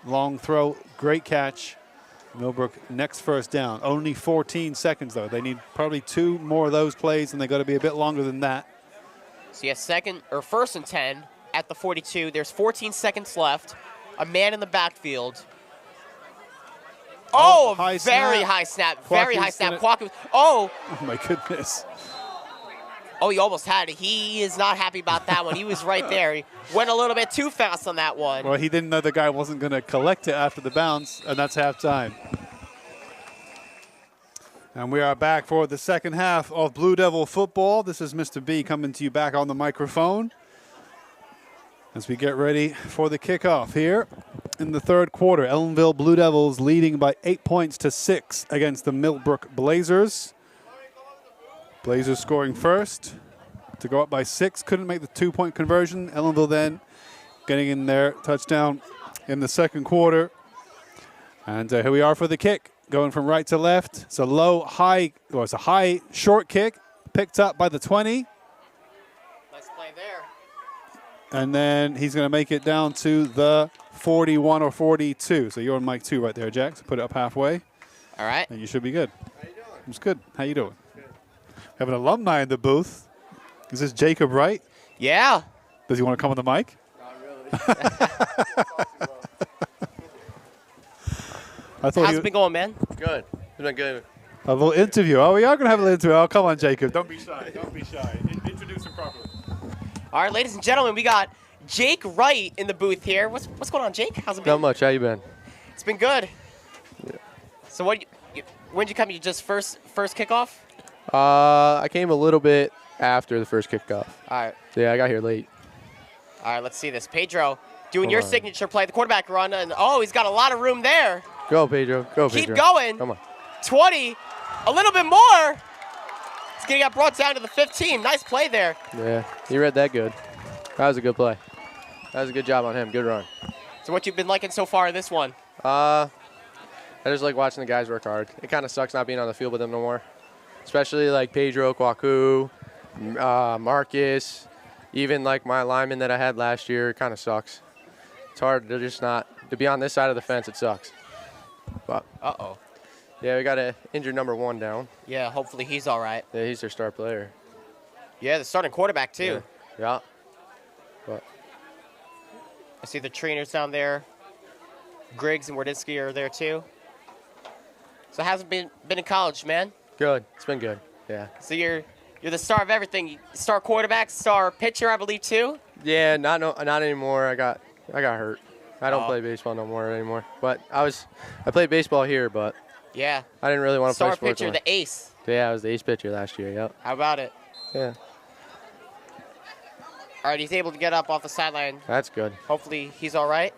Long throw, great catch. Millbrook next first down. Only 14 seconds, though. They need probably 2 more of those plays, and they got to be a bit longer than that. So yeah, first and 10 at the 42. There's 14 seconds left. A man in the backfield. Oh, high very snap. high snap. Very high Kwaku's snap. gonna- Kwaku. Oh, Oh, my goodness. oh, he almost had it. He is not happy about that one. He was right there. He went a little bit too fast on that one. Well, he didn't know the guy wasn't going to collect it after the bounce, and that's halftime. And we are back for the second half of Blue Devil football. This is Mr. B coming to you back on the microphone as we get ready for the kickoff here in the third quarter. Ellenville Blue Devils leading by 8 points to 6 against the Millbrook Blazers. Blazers scoring first to go up by 6. Couldn't make the 2-point conversion. Ellenville then getting in their touchdown in the second quarter. And here we are for the kick. Going from right to left. It's a it's a high, short kick. Picked up by the 20. Nice play there. And then he's going to make it down to the 41 or 42. So you're on mic 2 right there, Jack. So put it up halfway, All right. and you should be good. How you doing? It's good. How you doing? Good. We have an alumni in the booth. Is this Jacob Wright? Yeah. Does he want to come on the mic? Not really. I thought How's it been going, man? Good. It's been good. a little interview. Oh, we are going to have a little interview. Oh, come on, Jacob. Don't be shy. Don't be shy. Introduce him properly. All right, ladies and gentlemen, we got Jake Wright in the booth here. What's going on, Jake? How's it been? Not much. How you been? It's been good. Yeah. So when'd you come? You just first kickoff? I came a little bit after the first kickoff. All right. Yeah, I got here late. All right, let's see this. Pedro doing Hold your on. signature play, the quarterback run, and oh, he's got a lot of room there. Go, Pedro. Go, Keep Pedro. going. Come on. 20, a little bit more. It's gonna get brought down to the 15. Nice play there. Yeah, you read that good. That was a good play. That was a good job on him. Good run. So what you've been liking so far in this one? I just like watching the guys work hard. It kind of sucks not being on the field with them no more. Especially like Pedro, Kwaku, Marcus, even like my lineman that I had last year. It kind of sucks. It's hard to just not to be on this side of the fence. It sucks. But Uh-oh. yeah, we got to injure number 1 down. Yeah, hopefully he's all right. Yeah, he's their star player. Yeah, the starting quarterback too. Yeah. But I see the trainers down there. Griggs and Wardinski are there too. So how's it been in college, man? good. It's been good. Yeah. So you're the star of everything. Star quarterback, star pitcher, I believe too. Yeah. Not anymore. I got hurt. I don't Oh. play baseball no more anymore. But I played baseball here, but Yeah. I didn't really want to play Star sports. pitcher, anymore. the ace. Yeah, I was the ace pitcher last year. Yep. How about it? Yeah. All right, he's able to get up off the sideline. That's good. Hopefully he's all right.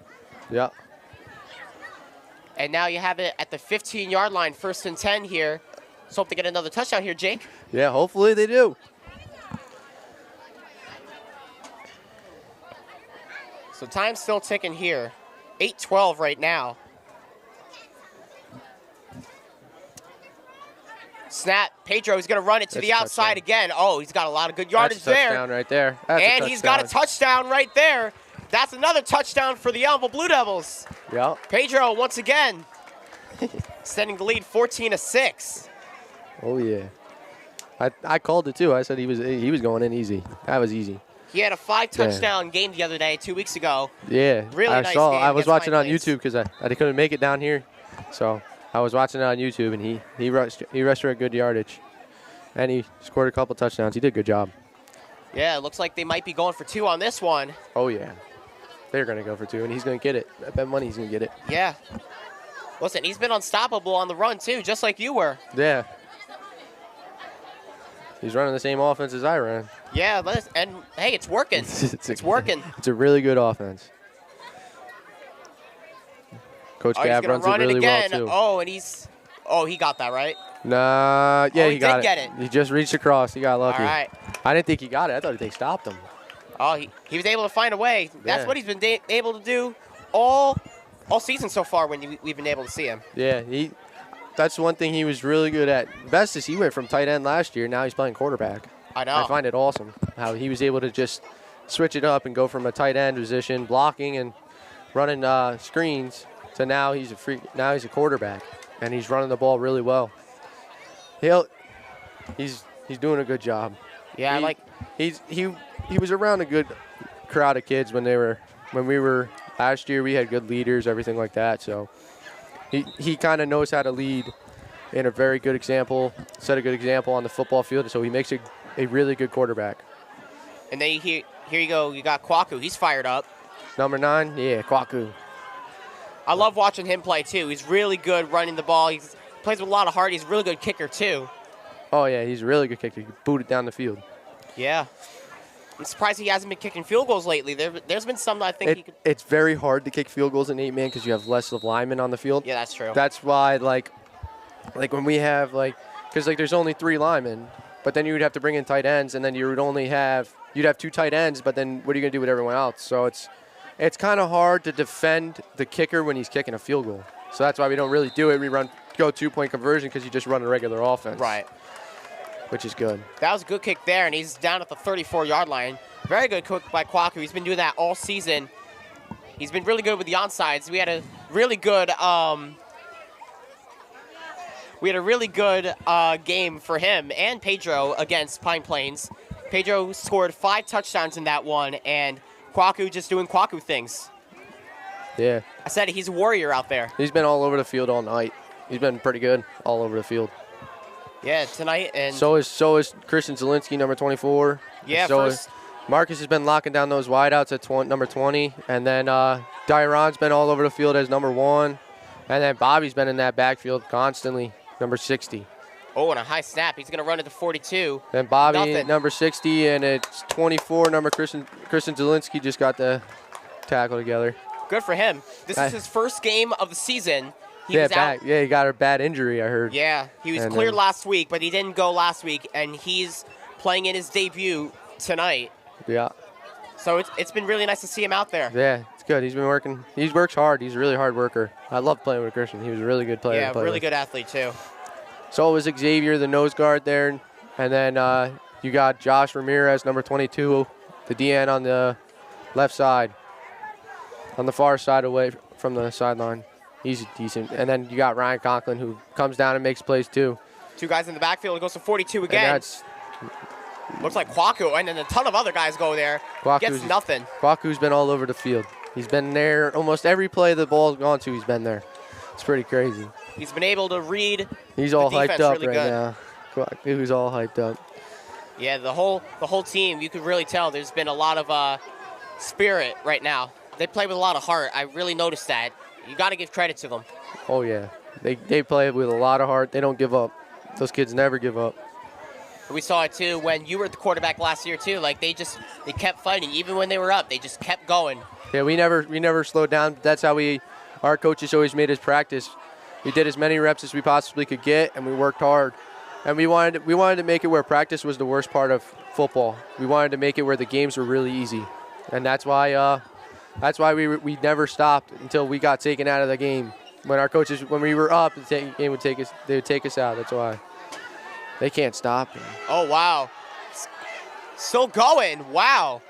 Yep. And now you have it at the 15-yard line, 1st and 10 here. Let's hope to get another touchdown here, Jake. Yeah, hopefully they do. So time's still ticking here. 8:12 right now. Snap. Pedro's going to run it to That's the a outside touchdown. again. Oh, he's got a lot of good yardage That's a touchdown there. right there. That's And he's got a touchdown right there. That's another touchdown for the Ellenville Blue Devils. Yeah. Pedro once again extending the lead 14-6. Oh yeah. I called it too. I said he was going in easy. That was easy. He had a 5-touchdown game the other day, 2 weeks ago. Yeah. Really I nice saw. game I was against watching Pine on Plains. YouTube because I couldn't make it down here, so I was watching it on YouTube, and he rushed for a good yardage, and he scored a couple touchdowns. He did a good job. Yeah, it looks like they might be going for 2 on this one. Oh yeah. They're gonna go for 2, and he's gonna get it. I bet money he's gonna get it. Yeah. Listen, he's been unstoppable on the run, too, just like you were. Yeah. He's running the same offense as I ran. Yeah, and hey, it's working. It's working. It's a really good offense. Coach Oh, he's Gabb going runs to run it really it again. well too. Oh, he got that, right? Nah, yeah, Oh, he he got did get it. He just reached across. He got lucky. All right. I didn't think he got it. I thought they stopped him. Oh, he was able to find a way. That's Yeah. what he's been able to do all season so far when we've been able to see him. Yeah, that's one thing he was really good at. Best is he went from tight end last year. Now he's playing quarterback. I know. I find it awesome how he was able to just switch it up and go from a tight end position, blocking and running screens, to now he's a quarterback, and he's running the ball really well. He's doing a good job. Yeah, He was around a good crowd of kids when we were last year. We had good leaders, everything like that. So he kind of knows how to lead in a very good example, set a good example on the football field. So he makes a really good quarterback. And then here you go. You got Kwaku. He's fired up. Number 9, yeah, Kwaku. I love watching him play, too. He's really good running the ball. He plays with a lot of heart. He's a really good kicker, too. Oh yeah, he's a really good kicker. He can boot it down the field. Yeah. I'm surprised he hasn't been kicking field goals lately. There's been some that I think he could. It's very hard to kick field goals in 8-man because you have less of linemen on the field. Yeah, that's true. That's why, like when we have, because there's only 3 linemen, but then you would have to bring in tight ends, and then you'd have 2 tight ends, but then what are you going to do with everyone else? So it's kind of hard to defend the kicker when he's kicking a field goal. So that's why we don't really do it. We go 2-point conversion because you just run a regular offense. Right. Which is good. That was a good kick there, and he's down at the 34-yard line. Very good kick by Kwaku. He's been doing that all season. He's been really good with the onsides. We had a really good game for him and Pedro against Pine Plains. Pedro scored 5 touchdowns in that one, and Kwaku just doing Kwaku things. Yeah. I said he's a warrior out there. He's been all over the field all night. He's been pretty good all over the field. Yeah, tonight. And So is Christian Zielinski, number 24. Yeah, So first. Marcus has been locking down those wideouts at number 20. And then Dairon's been all over the field as number 1. And then Bobby's been in that backfield constantly, number 60. Oh, and a high snap. He's going to run it to 42. Then Bobby Nothing. at number 60, and it's 24. Number Christian Zielinski just got the tackle together. Good for him. This is his first game of the season. He Yeah, was out. he got a bad injury, I heard. Yeah, he was And cleared then- last week, but he didn't go last week, and he's playing in his debut tonight. Yeah. So it's been really nice to see him out there. Yeah, it's good. He's been working. He works hard. He's a really hard worker. I love playing with Christian. He was a really good player. Yeah, to play really with. good athlete, too. So was Xavier, the nose guard there. And then you got Josh Ramirez, number 22, the DN on the left side, on the far side away from the sideline. He's decent. And then you got Ryan Conklin, who comes down and makes plays too. 2 guys in the backfield. It goes to 42 And again. that's Looks like Kwaku, and then a ton of other guys go there. Gets nothing. Kwaku's been all over the field. He's been there almost every play the ball's gone to. He's been there. It's pretty crazy. He's been able to read. He's all the hyped defense up really right good. now. Kwaku's all hyped up. Yeah, the whole team, you could really tell there's been a lot of spirit right now. They play with a lot of heart. I really noticed that. You got to give credit to them. Oh, yeah. They play with a lot of heart. They don't give up. Those kids never give up. We saw it, too, when you were the quarterback last year, too. Like, they kept fighting. Even when they were up, they just kept going. Yeah, we never slowed down. That's how we our coaches always made us practice. We did as many reps as we possibly could get, and we worked hard. And we wanted to make it where practice was the worst part of football. We wanted to make it where the games were really easy, and that's why we never stopped until we got taken out of the game. When we were up, the game would take us. They would take us out. That's why they can't stop. Oh wow, still going. Wow.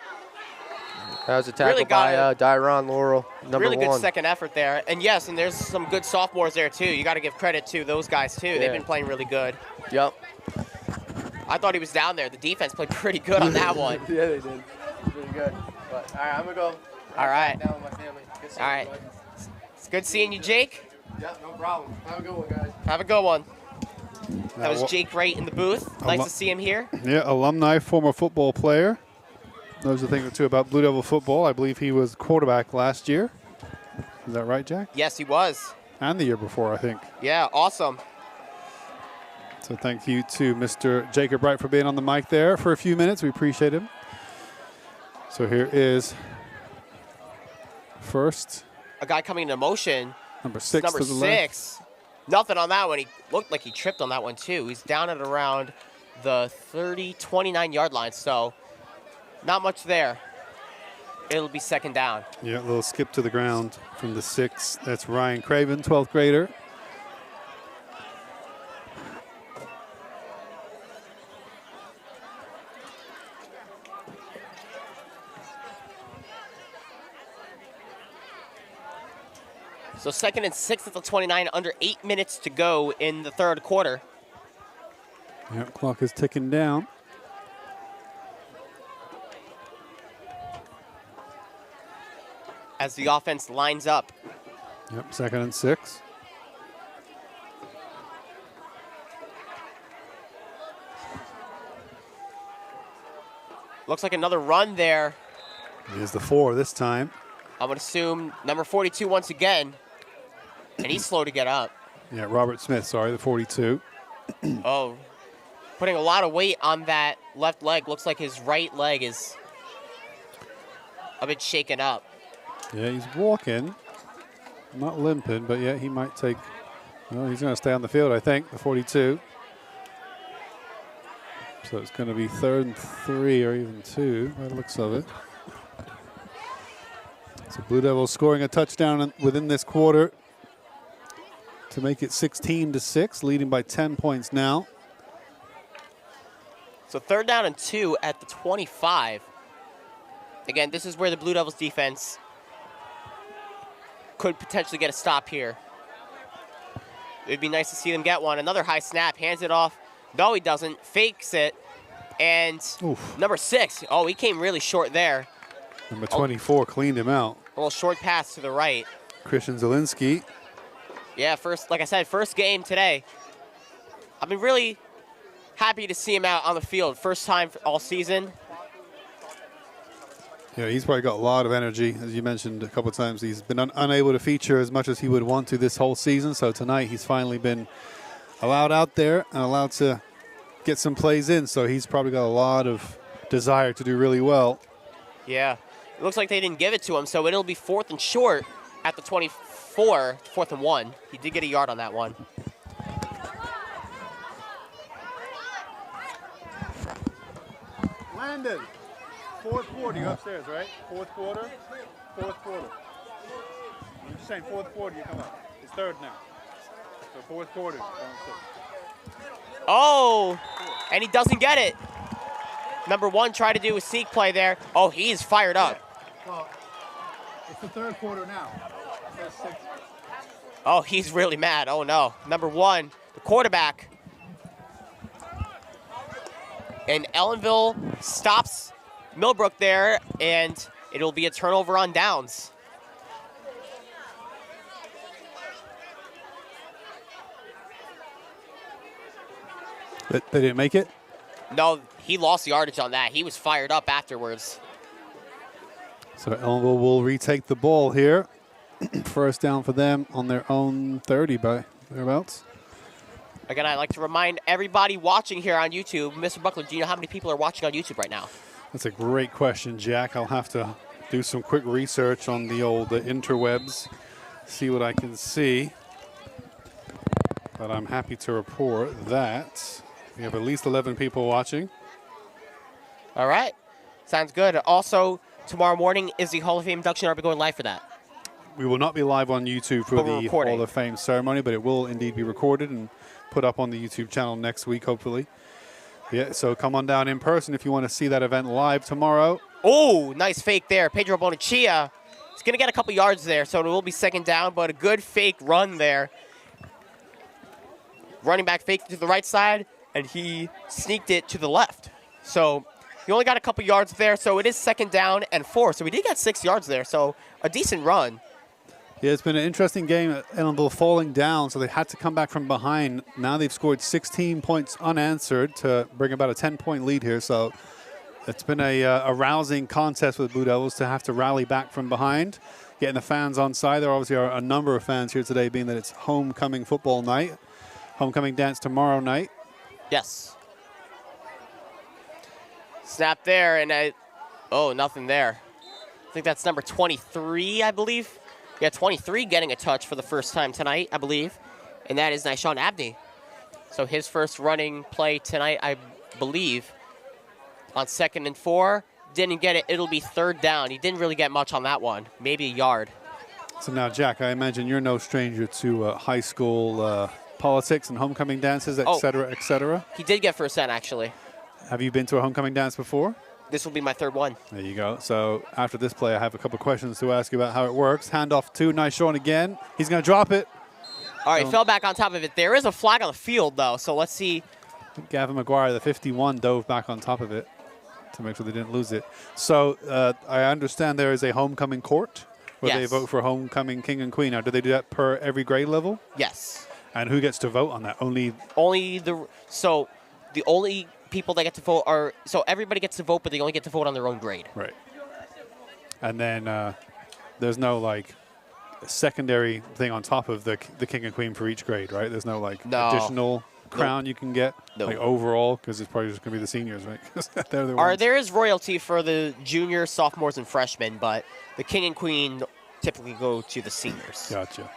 That was a tackle by Dyron Laurel, number really 1. Good second effort there. And yes, and there's some good sophomores there too. You got to give credit to those guys too. They've been playing really good. Yep. I thought he was down there. The defense played pretty good on that one. Yeah, they did. Pretty good. But all right, I'm gonna go. All right. Down with my family. All right. It's good seeing you, Jake. Yep, no problem. Have a good one, guys. Have a good one. That Now, was Jake Wright in the booth. Nice to see him here. Yeah, alumni, former football player. Knows a thing or two about Blue Devil football. I believe he was quarterback last year. Is that right, Jack? Yes, he was. And the year before, I think. Yeah, awesome. So thank you to Mr. Jacob Wright for being on the mic there for a few minutes. We appreciate him. So here is first. A guy coming into motion. Number 6 Number to the left. 6. Nothing on that one. He looked like he tripped on that one too. He's down at around the 29-yard line, so not much there. It'll be second down. Yeah, a little skip to the ground from the 6. That's Ryan Craven, 12th grader. So second and 6 at the 29, under 8 minutes to go in the third quarter. Yeah, clock is ticking down. As the offense lines up. Yep, second and 6. Looks like another run there. Here's the 4 this time. I'm going to assume number 42 once again. And he's slow to get up. Yeah, Robert Smith, sorry, the 42. Oh, putting a lot of weight on that left leg. Looks like his right leg is a bit shaken up. Yeah, he's walking. Not limping, but yeah, he might take. Well, he's going to stay on the field, I think, the 42. So it's going to be 3rd and 3 or even 2 by the looks of it. So Blue Devils scoring a touchdown within this quarter to make it 16-6, leading by 10 points now. So 3rd down and 2 at the 25. Again, this is where the Blue Devils defense could potentially get a stop here. It'd be nice to see them get one. Another high snap, hands it off. No, he doesn't. Fakes it. And number 6, he came really short there. Number 24 cleaned him out. A little short pass to the right. Christian Zielinski. Yeah, like I said, first game today. I've been really happy to see him out on the field. First time all season. Yeah, he's probably got a lot of energy. As you mentioned a couple of times, he's been unable to feature as much as he would want to this whole season. So tonight he's finally been allowed out there and allowed to get some plays in. So he's probably got a lot of desire to do really well. Yeah, it looks like they didn't give it to him. So it'll be 4th and short at the 24, 4th and 1. He did get a yard on that one. Landon. 4th quarter, you're upstairs, right? 4th quarter? 4th quarter. I'm just saying 4th quarter, you come up. It's 3rd now. So 4th quarter. Oh, and he doesn't get it. Number 1 tried to do a sneak play there. Oh, he's fired up. Well, it's the 3rd quarter now. Oh, he's really mad. Oh, no. Number 1, the quarterback. And Ellenville stops Millbrook there, and it'll be a turnover on downs. But they didn't make it? No, he lost yardage on that. He was fired up afterwards. So Ellenville will retake the ball here. First down for them on their own 30 by thereabouts. Again, I'd like to remind everybody watching here on YouTube, Mr. Buckler, do you know how many people are watching on YouTube right now? That's a great question, Jack. I'll have to do some quick research on the old interwebs. see what I can see. But I'm happy to report that we have at least 11 people watching. All right. Sounds good. Also, tomorrow morning is the Hall of Fame induction. Are we going live for that? We will not be live on YouTube for But we're the recording. Hall of Fame ceremony, but it will indeed be recorded and put up on the YouTube channel next week, hopefully. Yeah, so come on down in person if you want to see that event live tomorrow. Oh, nice fake there. Pedro Bonachia. He's going to get a couple yards there, so it will be second down, but a good fake run there. Running back fake to the right side, and he sneaked it to the left. So he only got a couple yards there, so it is second down and 4. So we did get 6 yards there, so a decent run. Yeah, it's been an interesting game. Ellenville falling down, so they had to come back from behind. Now they've scored 16 points unanswered to bring about a 10-point lead here. So it's been a rousing contest with Blue Devils to have to rally back from behind, getting the fans on side. There obviously are a number of fans here today, being that it's homecoming football night, homecoming dance tomorrow night. Yes. Snap there, and nothing there. I think that's number 23, I believe. Yeah, 23 getting a touch for the first time tonight, I believe. And that is Nyshawn Abney. So his first running play tonight, I believe, on 2nd and 4. Didn't get it. It'll be third down. He didn't really get much on that one. Maybe a yard. So now, Jack, I imagine you're no stranger to high school politics and homecoming dances, et cetera, et cetera. He did get first down, actually. Have you been to a homecoming dance before? This will be my third one. There you go. So after this play, I have a couple questions to ask you about how it works. Handoff to Nyshawn again. He's going to drop it. All right, fell back on top of it. There is a flag on the field, though, so let's see. Gavin McGuire, the 51, dove back on top of it to make sure they didn't lose it. So I understand there is a homecoming court where they Yes. vote for homecoming king and queen. Now, do they do that per every grade level? Yes. And who gets to vote on that? Only The only people that get to vote are, so everybody gets to vote, but they only get to vote on their own grade. right. And then there's no like secondary thing on top of the king and queen for each grade, right? There's no like No. additional crown you can get Nope. like overall, because it's probably just going to be the seniors, right? 'Cause they're the ones. There is royalty for the juniors, sophomores, and freshmen, but the king and queen typically go to the seniors. Gotcha.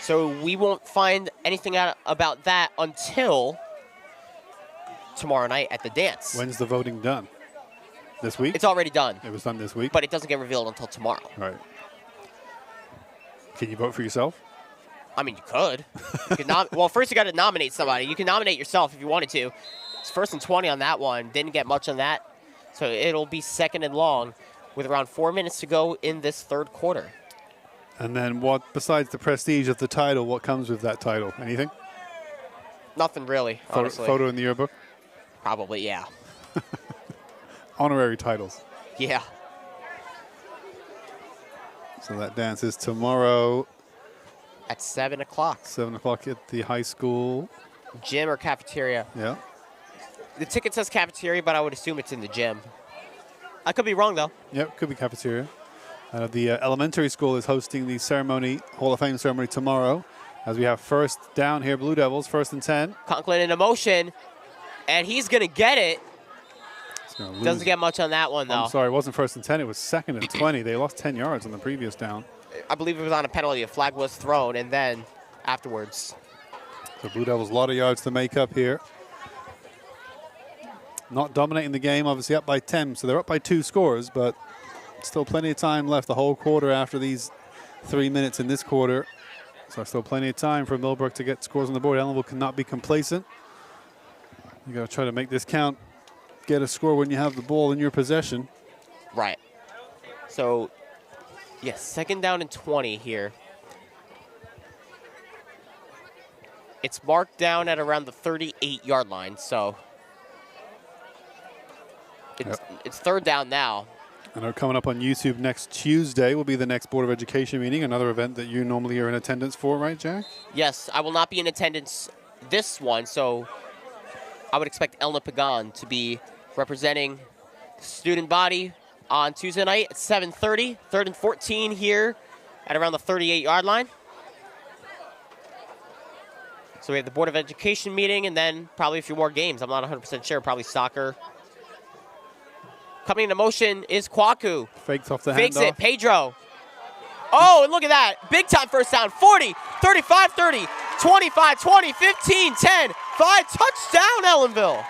So we won't find anything out about that until tomorrow night at the dance. When's the voting done? This week? It's already done, It was done this week? but it doesn't get revealed until tomorrow. Right. Can you vote for yourself? I mean, you could. You could well, first you got to nominate somebody. You can nominate yourself if you wanted to. It's 1st and 20 on that one. Didn't get much on that. So it'll be 2nd and long with around 4 minutes to go in this third quarter. And then what, besides the prestige of the title, what comes with that title? Anything? Nothing really, honestly. Photo in the yearbook? Probably, yeah. Honorary titles. Yeah. So that dance is tomorrow, At 7 o'clock. 7 o'clock at the high school. Gym or cafeteria. Yeah. The ticket says cafeteria, but I would assume it's in the gym. I could be wrong, though. Yep, could be cafeteria. The elementary school is hosting the ceremony, Hall of Fame ceremony tomorrow, as we have first down here, Blue Devils, 1st and 10. Conklin in a motion, and he's going to get it. It's gonna lose. Doesn't get much on that one, though. I'm sorry, it wasn't 1st and 10, it was 2nd and 20. They lost 10 yards on the previous down. I believe it was on a penalty. A flag was thrown, and then afterwards. So Blue Devils, a lot of yards to make up here. Not dominating the game, obviously up by 10, so they're up by 2 scores, but still plenty of time left, the whole quarter after these 3 minutes in this quarter. So still plenty of time for Millbrook to get scores on the board. Ellenville cannot be complacent. You got to try to make this count, get a score when you have the ball in your possession. Right. So, yes, 2nd down and 20 here. It's marked down at around the 38-yard line, so it's 3rd down now. I know coming up on YouTube next Tuesday will be the next Board of Education meeting, another event that you normally are in attendance for, right, Jack? Yes, I will not be in attendance this one, so I would expect Elna Pagan to be representing the student body on Tuesday night at 7:30, 3rd and 14 here at around the 38-yard line. So we have the Board of Education meeting and then probably a few more games. I'm not 100% sure, probably soccer. Coming into motion is Kwaku. Fakes off the Fakes handoff. it, Pedro. Oh, and look at that. Big time first down. 40, 35, 30, 25, 20, 15, 10, 5. Touchdown, Ellenville.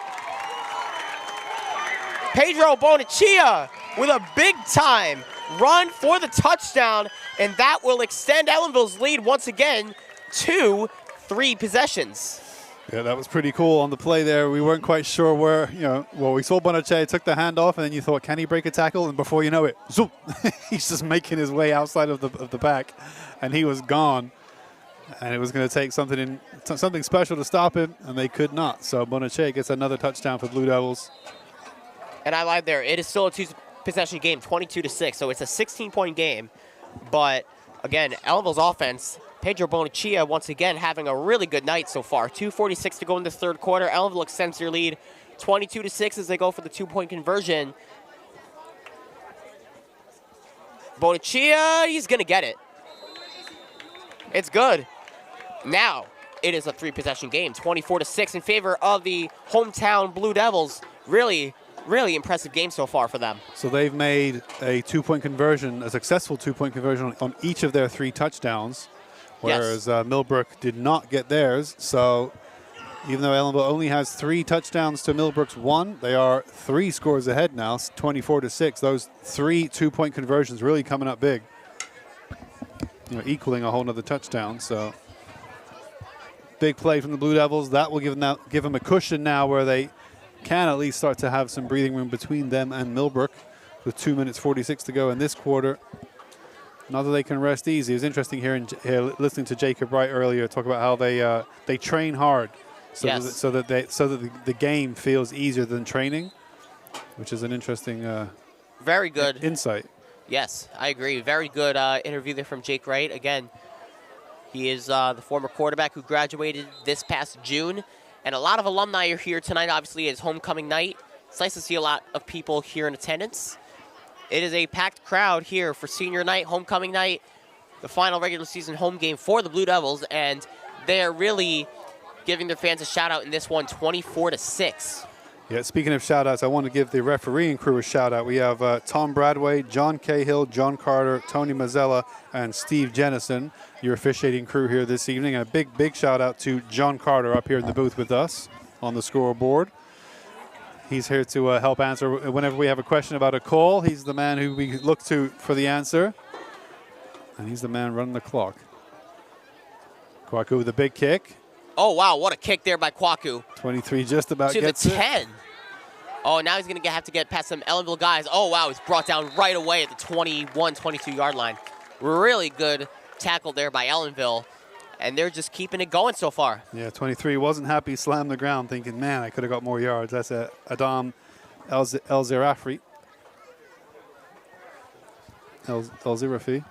Pedro Bonachia with a big time run for the touchdown, and that will extend Ellenville's lead once again to 3 possessions. Yeah, that was pretty cool on the play there. We weren't quite sure where, well, we saw Bonaccia took the handoff, and then you thought, can he break a tackle? And before you know it, zoom, he's just making his way outside of the pack, and he was gone. And it was going to take something special to stop him, and they could not. So Bonaccia gets another touchdown for Blue Devils. And I lied there. It is still a 2-possession game, 22-6, so it's a 16-point game. But, again, Ellenville's offense, Pedro Bonachia once again having a really good night so far. 2:46 to go in the third quarter. Ellenville extends their lead 22-6 as they go for the 2-point conversion. Bonachia, he's going to get it. It's good. Now it is a 3-possession game, 24-6 in favor of the hometown Blue Devils. Really impressive game so far for them. So they've made a 2-point conversion, a successful 2-point conversion on each of their 3 touchdowns. Whereas Millbrook did not get theirs. So even though Ellenville only has 3 touchdowns to Millbrook's 1, they are 3 scores ahead now, 24-6. Those 3 2-point conversions really coming up big, equaling a whole nother touchdown. So big play from the Blue Devils. That will give them a cushion now where they can at least start to have some breathing room between them and Millbrook with 2 minutes 46 to go in this quarter. Not that they can rest easy. It was interesting here listening to Jacob Wright earlier talk about how they train hard, so that the game feels easier than training, which is an interesting very good insight. Yes, I agree. Very good interview there from Jake Wright. Again, he is the former quarterback who graduated this past June, and a lot of alumni are here tonight. Obviously, it's homecoming night. It's nice to see a lot of people here in attendance. It is a packed crowd here for senior night, homecoming night, the final regular season home game for the Blue Devils, and they are really giving their fans a shout-out in this one, 24-6. Yeah, speaking of shout-outs, I want to give the refereeing crew a shout-out. We have Tom Bradway, John Cahill, John Carter, Tony Mazzella, and Steve Jennison, your officiating crew here this evening. And a big shout-out to John Carter up here in the booth with us on the scoreboard. He's here to help answer whenever we have a question about a call. He's the man who we look to for the answer. And he's the man running the clock. Kwaku with a big kick. Oh, wow, what a kick there by Kwaku. 23 just about to gets the 10. Oh, now he's going to have to get past some Ellenville guys. Oh, wow, he's brought down right away at the 21, 22-yard line. Really good tackle there by Ellenville. And they're just keeping it going so far. Yeah, 23 wasn't happy, slammed the ground, thinking, man, I could have got more yards. That's Adam El-Zirafi. El-Zirafi.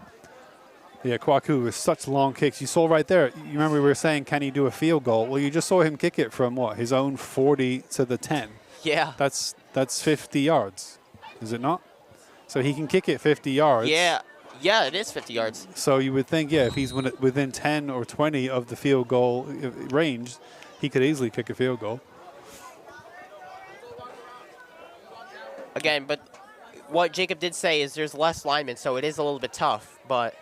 Yeah, Kwaku with such long kicks. You saw right there, you remember we were saying, can he do a field goal? Well, you just saw him kick it from, what, his own 40 to the 10. Yeah. That's 50 yards, is it not? So he can kick it 50 yards. Yeah, it is 50 yards. So you would think, if he's within 10 or 20 of the field goal range, he could easily kick a field goal. Again, but what Jacob did say is there's less linemen, so it is a little bit tough, but...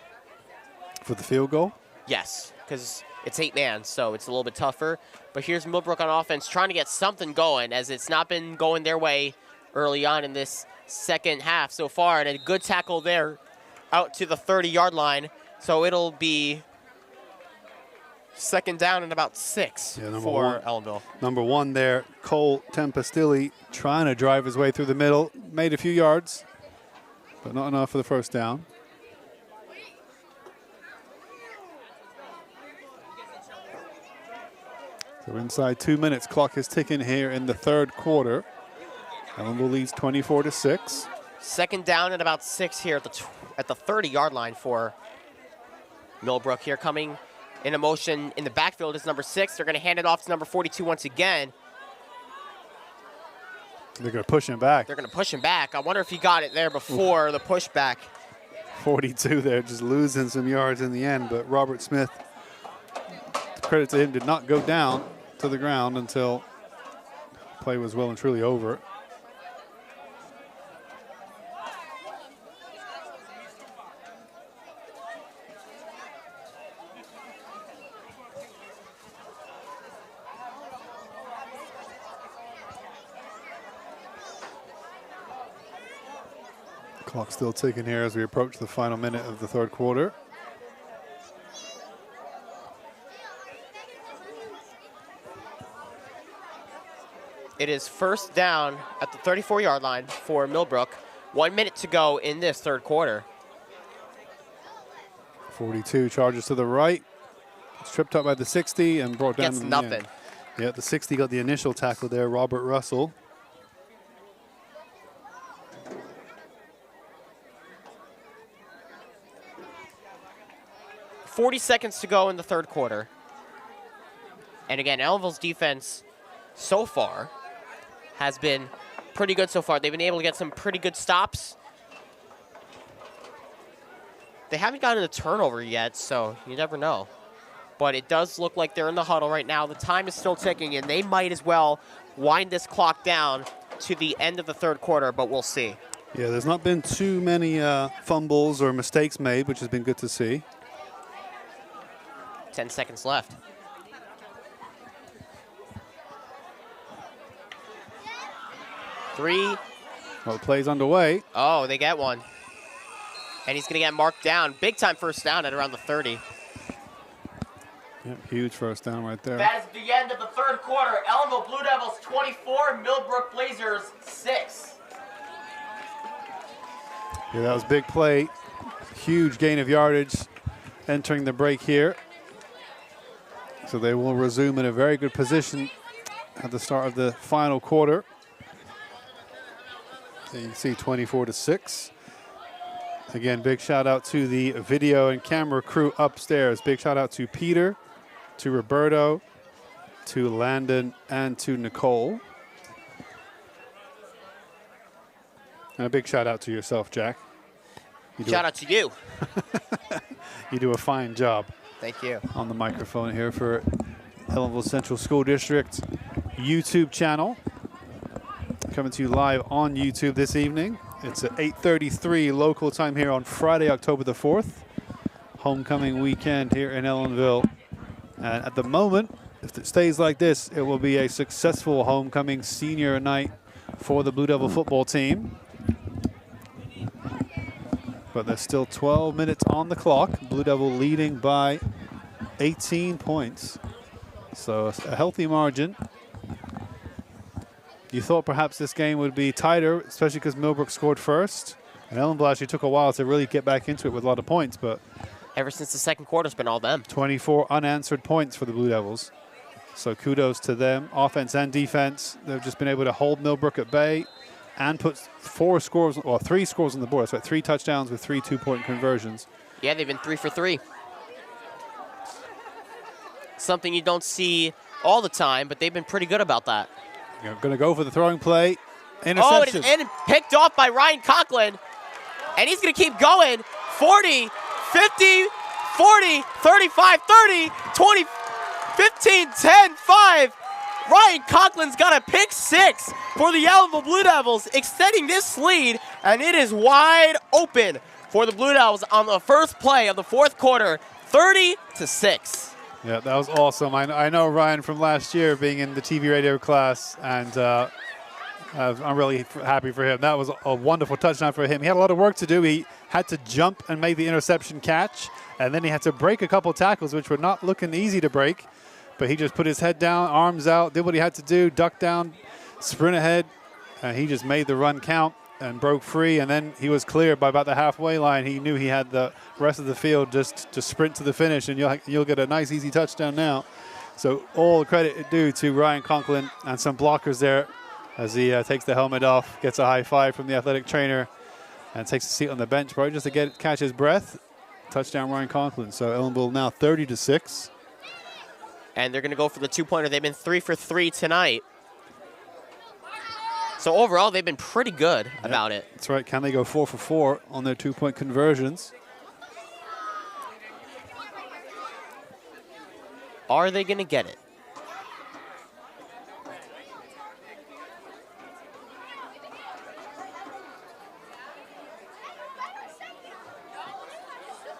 For the field goal? Yes, because it's 8 man, so it's a little bit tougher. But here's Millbrook on offense trying to get something going, as it's not been going their way early on in this second half so far. And a good tackle there out to the 30-yard line. So it'll be second down and about 6 for Ellenville. Number 1 there, Cole Tempestilli, trying to drive his way through the middle. Made a few yards, but not enough for the first down. So inside 2 minutes, clock is ticking here in the third quarter. Ellenville leads 24-6. Second down and about 6 here at the 30-yard line for Millbrook here. Coming in motion in the backfield is number 6. They're going to hand it off to number 42 once again. They're going to push him back. They're going to push him back. I wonder if he got it there before the pushback. 42 there, just losing some yards in the end. But Robert Smith, credit to him, did not go down to the ground until play was well and truly over. Clock still ticking here as we approach the final minute of the third quarter. It is first down at the 34-yard line for Millbrook. 1 minute to go in this third quarter. 42 charges to the right. It's tripped up by the 60 and brought down Gets to the nothing. end. Yeah, the 60 got the initial tackle there, Robert Russell. .40 seconds to go in the third quarter. And again, Ellenville's defense so far has been pretty good so far. They've been able to get some pretty good stops. They haven't gotten a turnover yet, so you never know. But it does look like they're in the huddle right now. The time is still ticking, and they might as well wind this clock down to the end of the third quarter, but we'll see. Yeah, there's not been too many fumbles or mistakes made, which has been good to see. 10 seconds left. Three. Well, the play's underway. Oh, they get one. And he's going to get marked down. Big time first down at around the 30. Yep, huge first down right there. That is the end of the third quarter. Ellenville Blue Devils 24, Millbrook Blazers 6. Yeah, that was a big play. Huge gain of yardage entering the break here. So they will resume in a very good position at the start of the final quarter. So you can see 24-6. Again, big shout out to the video and camera crew upstairs. Big shout out to Peter, to Roberto, to Landon, and to Nicole. And a big shout out to yourself, Jack. Shout out to you. You do a fine job. Thank you. On the microphone here for Ellenville Central School District YouTube channel. Coming to you live on YouTube this evening. It's at 8:33 local time here on Friday, October the 4th. Homecoming weekend here in Ellenville. And at the moment, if it stays like this, it will be a successful homecoming senior night for the Blue Devil football team. But there's still 12 minutes on the clock. Blue Devil leading by 18 points. So a healthy margin. You thought perhaps this game would be tighter, especially because Millbrook scored first. And Ellenville actually took a while to really get back into it with a lot of points. But ever since the second quarter, it's been all them. 24 unanswered points for the Blue Devils. So kudos to them, offense and defense. They've just been able to hold Millbrook at bay and put 3 scores on the board. That's right, 3 touchdowns with 3 two-point conversions. Yeah, they've been 3 for 3. Something you don't see all the time, but they've been pretty good about that. You're going to go for the throwing play. Oh, Interception. it is picked off by Ryan Conklin. And he's going to keep going. 40, 50, 40, 35, 30, 20, 15, 10, 5. Ryan Conklin's got a pick 6 for the Ellenville Blue Devils, extending this lead, and it is wide open for the Blue Devils on the first play of the fourth quarter, 30-6. Yeah, that was awesome. I know Ryan from last year being in the TV radio class, and I'm really happy for him. That was a wonderful touchdown for him. He had a lot of work to do. He had to jump and make the interception catch, and then he had to break a couple tackles, which were not looking easy to break. But he just put his head down, arms out, did what he had to do, ducked down, sprint ahead, and he just made the run count and broke free. And then he was clear by about the halfway line. He knew he had the rest of the field just to sprint to the finish, and you'll get a nice, easy touchdown now. So all the credit due to Ryan Conklin and some blockers there as he takes the helmet off, gets a high five from the athletic trainer, and takes a seat on the bench, probably just to catch his breath. Touchdown, Ryan Conklin. So Ellenville now 30-6. And they're going to go for the two-pointer. They've been 3 for 3 tonight. So overall, they've been pretty good about it. That's right. Can they go 4 for 4 on their two-point conversions? Are they going to get it?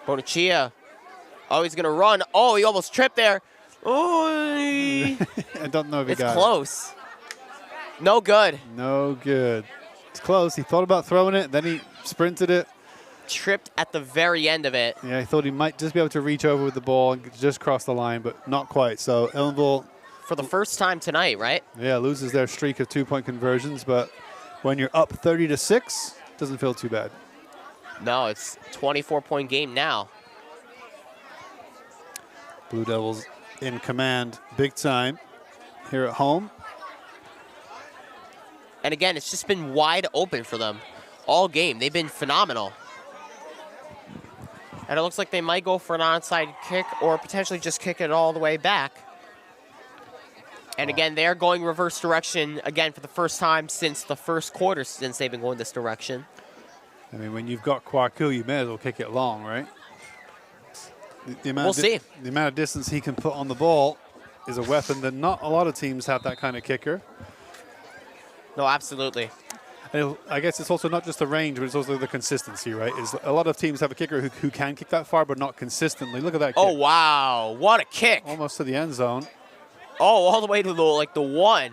Bonaccia. Oh, he's going to run. Oh, he almost tripped there. Oh, I don't know if he it's got close. No good. No good. It's close. He thought about throwing it, then he sprinted it. Tripped at the very end of it. Yeah, he thought he might just be able to reach over with the ball and just cross the line, but not quite. So Ellenville, For the first time tonight, right? yeah, loses their streak of 2-point conversions, but when you're up 30-6, doesn't feel too bad. No, it's a 24-point game now. Blue Devils in command big time here at home. And again, it's just been wide open for them all game. They've been phenomenal. And it looks like they might go for an onside kick or potentially just kick it all the way back. And again, they're going reverse direction again for the first time since the first quarter since they've been going this direction. I mean, when you've got Kwaku, you may as well kick it long, right? We'll see. The amount of distance he can put on the ball is a weapon that not a lot of teams have that kind of kicker. No, absolutely. And I guess it's also not just the range, but it's also the consistency, right? Is a lot of teams have a kicker who can kick that far, but not consistently. Look at that kick. Oh, wow. What a kick. Almost to the end zone. Oh, all the way to the one.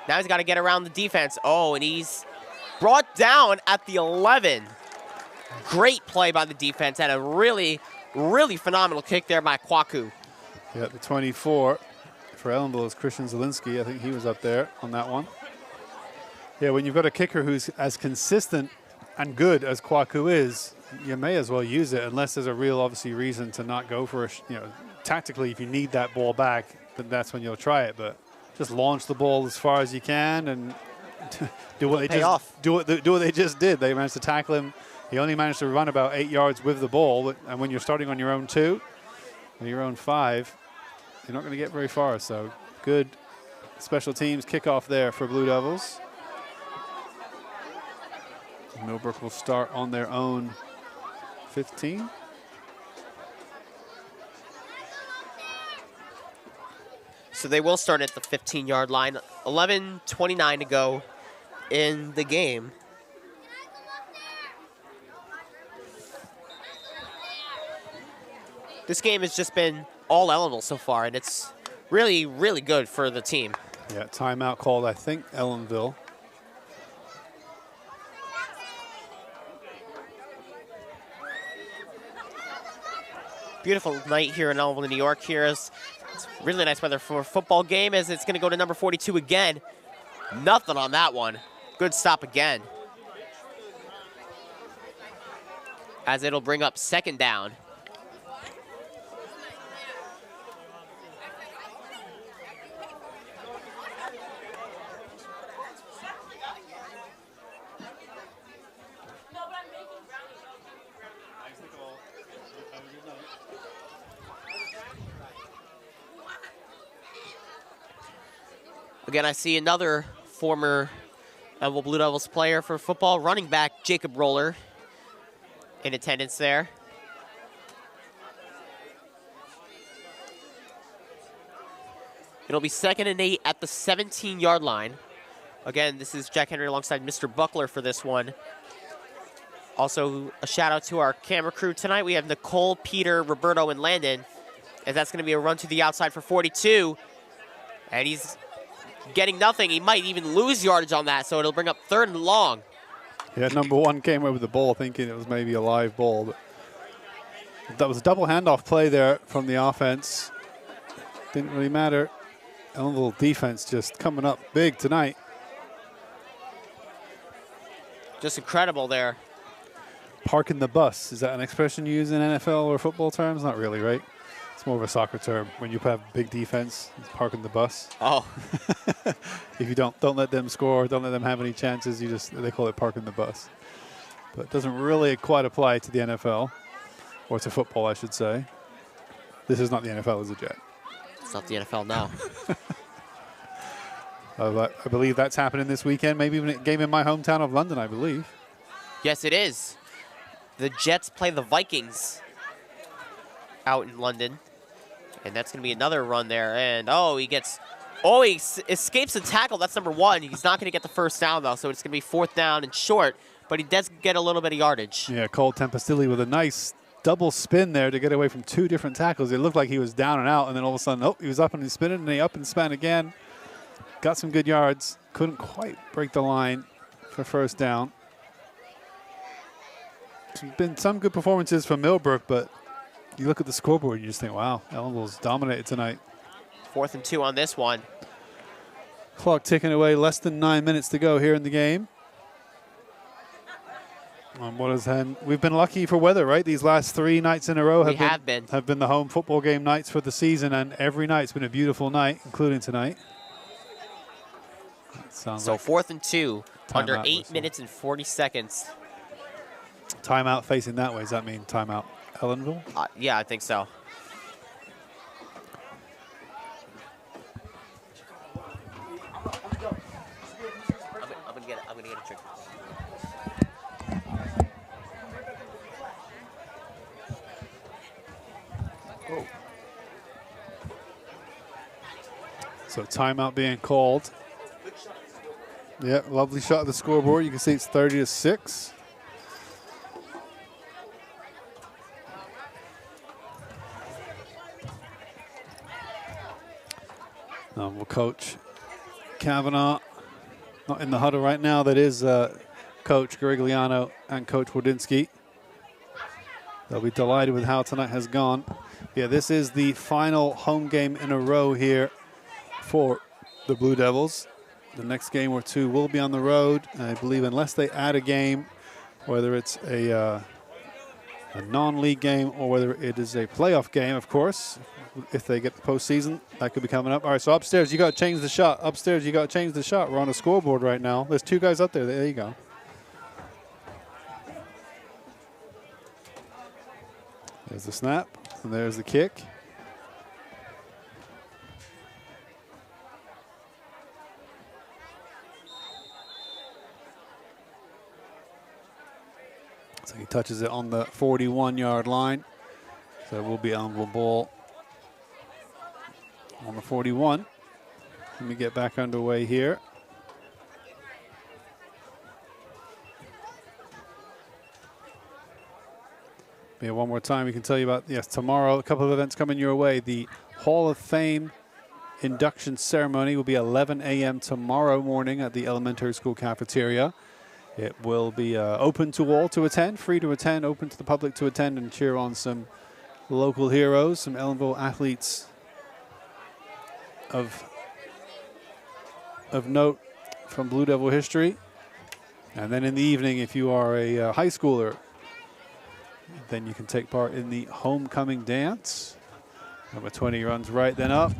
Now he's got to get around the defense. Oh, and he's brought down at the 11. Great play by the defense and a really, really phenomenal kick there by Kwaku. Yeah, the 24 for Ellenville is Christian Zielinski. I think he was up there on that one. Yeah, when you've got a kicker who's as consistent and good as Kwaku is, you may as well use it unless there's a real, obviously, reason to not go for tactically, if you need that ball back, then that's when you'll try it. But just launch the ball as far as you can and do what they just did. They managed to tackle him. He only managed to run about 8 yards with the ball, and when you're starting on your own 2, or your own 5, you're not going to get very far. So good special teams kickoff there for Blue Devils. Millbrook will start on their own 15. So they will start at the 15-yard line. 11:29 to go in the game. This game has just been all Ellenville so far, and it's really, really good for the team. Yeah, timeout called, I think, Ellenville. Beautiful night here in Ellenville, New York. It's really nice weather for a football game as it's going to go to number 42 again. Nothing on that one. Good stop again. As it'll bring up second down. Again, I see another former Ellenville Blue Devils player for football, running back Jacob Roller, in attendance there. It'll be 2nd and 8 at the 17-yard line. Again, this is Jack Henry alongside Mr. Buckler for this one. Also, a shout out to our camera crew tonight. We have Nicole, Peter, Roberto, and Landon. And that's going to be a run to the outside for 42. And he's getting nothing. He might even lose yardage on that, so it'll bring up 3rd and long. Yeah, number 1 came over the ball thinking it was maybe a live ball, but that was a double handoff play there from the offense. Didn't really matter. Ellenville defense just coming up big tonight. Just incredible there. Parking the bus. Is that an expression you use in NFL or football terms? Not really, right? It's more of a soccer term. When you have big defense, it's parking the bus. Oh. If you don't let them score, don't let them have any chances, they call it parking the bus. But it doesn't really quite apply to the NFL, or to football, I should say. This is not the NFL, is it, Jack? It's not the NFL now. I believe that's happening this weekend, maybe even a game in my hometown of London, I believe. Yes, it is. The Jets play the Vikings out in London. And that's going to be another run there. And, he escapes the tackle. That's number 1. He's not going to get the first down, though, so it's going to be 4th down and short. But he does get a little bit of yardage. Yeah, Cole Tempestilli with a nice double spin there to get away from 2 different tackles. It looked like he was down and out, and then all of a sudden, he was up and he's spinning, and he up and spun again. Got some good yards. Couldn't quite break the line for first down. There's been some good performances from Millbrook, but you look at the scoreboard and you just think, wow, Ellenville's dominated tonight. 4th and 2 on this one. Clock ticking away, less than 9 minutes to go here in the game. We've been lucky for weather, right? These last 3 nights in a row have been the home football game nights for the season, and every night's been a beautiful night, including tonight. So 4th and 2, under 8 minutes and 40 seconds. Timeout facing that way. Does that mean timeout Ellenville? Yeah, I think so. I'm gonna get a trick. So timeout being called. Yeah, lovely shot of the scoreboard. You can see it's 30-6. Well, Coach Kavanaugh not in the huddle right now. That is Coach Garigliano and Coach Wodinski. They'll be delighted with how tonight has gone. Yeah, this is the final home game in a row here for the Blue Devils. The next game or two will be on the road. I believe unless they add a game, whether it's a non-league game or whether it is a playoff game, of course, if they get the postseason, that could be coming up. All right, so upstairs, you got to change the shot. Upstairs, you got to change the shot. We're on a scoreboard right now. There's 2 guys up there. There you go. There's the snap, and there's the kick. So he touches it on the 41-yard line. So it will be Ellenville ball on the 41. Let me get back underway here. Yeah, one more time we can tell you about, yes, tomorrow, a couple of events coming your way. The Hall of Fame induction ceremony will be 11 a.m. tomorrow morning at the elementary school cafeteria. It will be open to all to attend, free to attend, open to the public to attend and cheer on some local heroes, some Ellenville athletes of note from Blue Devil history. And then in the evening, if you are a high schooler, then you can take part in the homecoming dance. Number 20 runs right then up.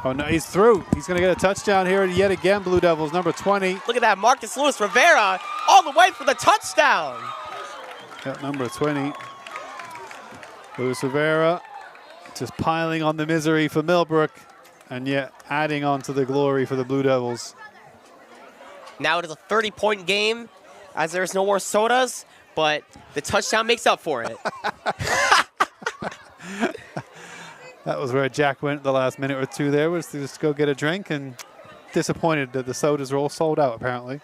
Oh, no, he's through. He's going to get a touchdown here yet again, Blue Devils, number 20. Look at that, Marcus Lewis Rivera all the way for the touchdown. Yeah, number 20. Luis Rivera just piling on the misery for Millbrook and yet adding on to the glory for the Blue Devils. Now it is a 30-point game as there's no more sodas, but the touchdown makes up for it. That was where Jack went the last minute or two there, was to just go get a drink, and disappointed that the sodas are all sold out apparently.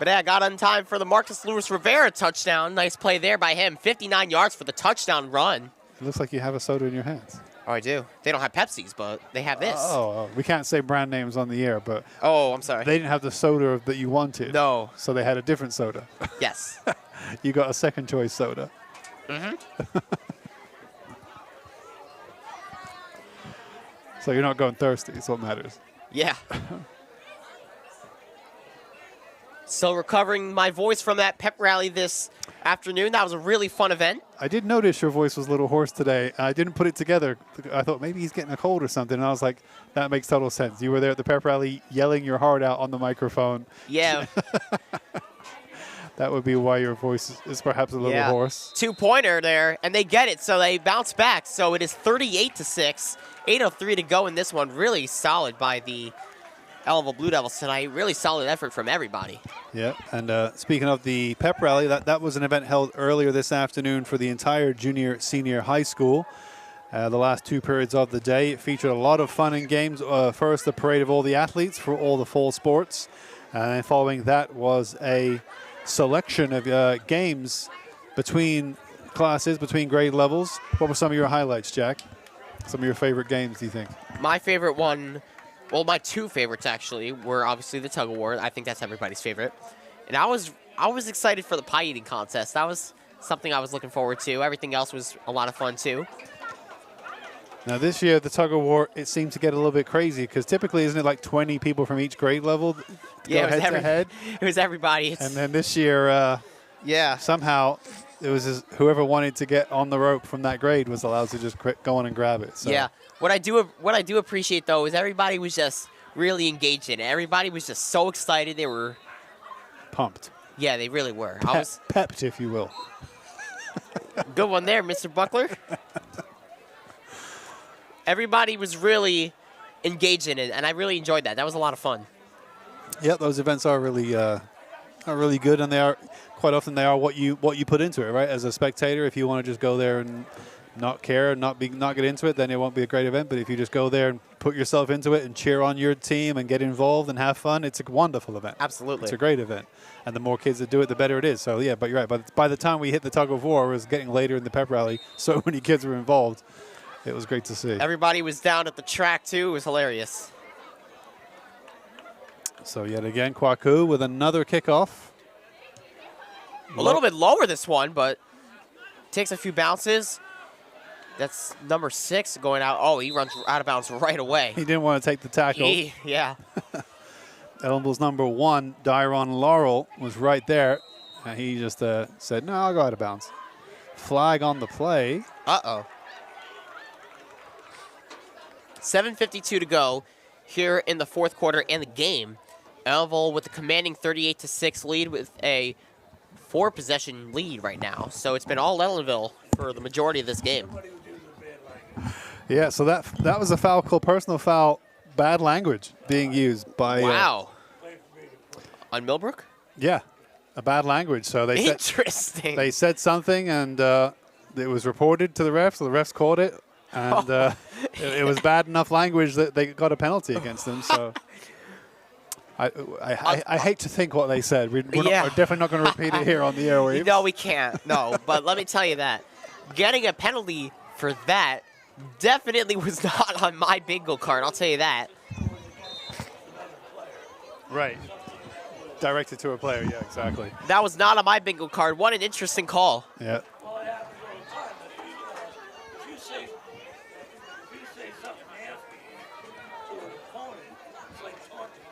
But yeah, got on time for the Marcus Lewis Rivera touchdown. Nice play there by him. 59 yards for the touchdown run. It looks like you have a soda in your hands. Oh, I do. They don't have Pepsis, but they have this. Oh, we can't say brand names on the air, but oh, I'm sorry. They didn't have the soda that you wanted. No. So they had a different soda. Yes. You got a second choice soda. Mm-hmm. So you're not going thirsty, is what matters. Yeah. Still recovering my voice from that pep rally this afternoon. That was a really fun event. I did notice your voice was a little hoarse today. I didn't put it together. I thought maybe he's getting a cold or something. And I was like, that makes total sense. You were there at the pep rally yelling your heart out on the microphone. Yeah. That would be why your voice is perhaps a little hoarse. 2-pointer there, and they get it, so they bounce back. So it is 38-6. 8:03 to go in this one. Really solid by the Ellenville Blue Devils tonight. Really solid effort from everybody. Yeah, and speaking of the pep rally, that was an event held earlier this afternoon for the entire junior, senior high school. The last 2 periods of the day. It featured a lot of fun and games. First, the parade of all the athletes for all the fall sports. And then following that was a selection of games between classes, between grade levels. What were some of your highlights, Jack? Some of your favorite games, do you think? My favorite one Well, my two favorites actually were obviously the tug of war. I think that's everybody's favorite. And I was excited for the pie eating contest. That was something I was looking forward to. Everything else was a lot of fun too. Now this year, the tug of war, it seemed to get a little bit crazy because typically, isn't it like 20 people from each grade level to Yeah, go head to head? It was everybody. And then this year, yeah. somehow it was just whoever wanted to get on the rope from that grade was allowed to just go on and grab it. So. Yeah. What I do appreciate though is everybody was just really engaged in it. Everybody was just so excited. They were Pumped. Yeah, they really were. Pepped, if you will. Good one there, Mr. Buckler. Everybody was really engaged in it, and I really enjoyed that. That was a lot of fun. Yep, those events are really good, and they are quite often they are what you put into it, right? As a spectator, if you want to just go there and not care, not get into it, then it won't be a great event. But if you just go there and put yourself into it and cheer on your team and get involved and have fun, it's a wonderful event. Absolutely. It's a great event. And the more kids that do it, the better it is. So, yeah, but you're right. But by the time we hit the tug of war, it was getting later in the pep rally. So many kids were involved. It was great to see. Everybody was down at the track, too. It was hilarious. So, yet again, Kwaku with another kickoff. A little bit lower this one, but takes a few bounces. That's number 6 going out. Oh, he runs out of bounds right away. He didn't want to take the tackle. Yeah. Ellenville's number 1, Dyron Laurel, was right there. And he just said, no, I'll go out of bounds. Flag on the play. Uh-oh. 7:52 to go here in the fourth quarter and the game. Ellenville with a commanding 38-6 lead with a 4-possession lead right now. So it's been all Ellenville for the majority of this game. Yeah, so that was a foul call, personal foul, bad language being used by. Wow. On Millbrook? Yeah, a bad language. So they Interesting. They said something, and it was reported to the refs. So the refs caught it, and it was bad enough language that they got a penalty against them. So. I hate to think what they said. We're definitely not going to repeat it here on the airwaves. No, we can't. No, but let me tell you that getting a penalty for that definitely was not on my bingo card. I'll tell you that. Right. Directed to a player. Yeah, exactly. That was not on my bingo card. What an interesting call. Yeah. If you say something nasty to an opponent, it's like taunting.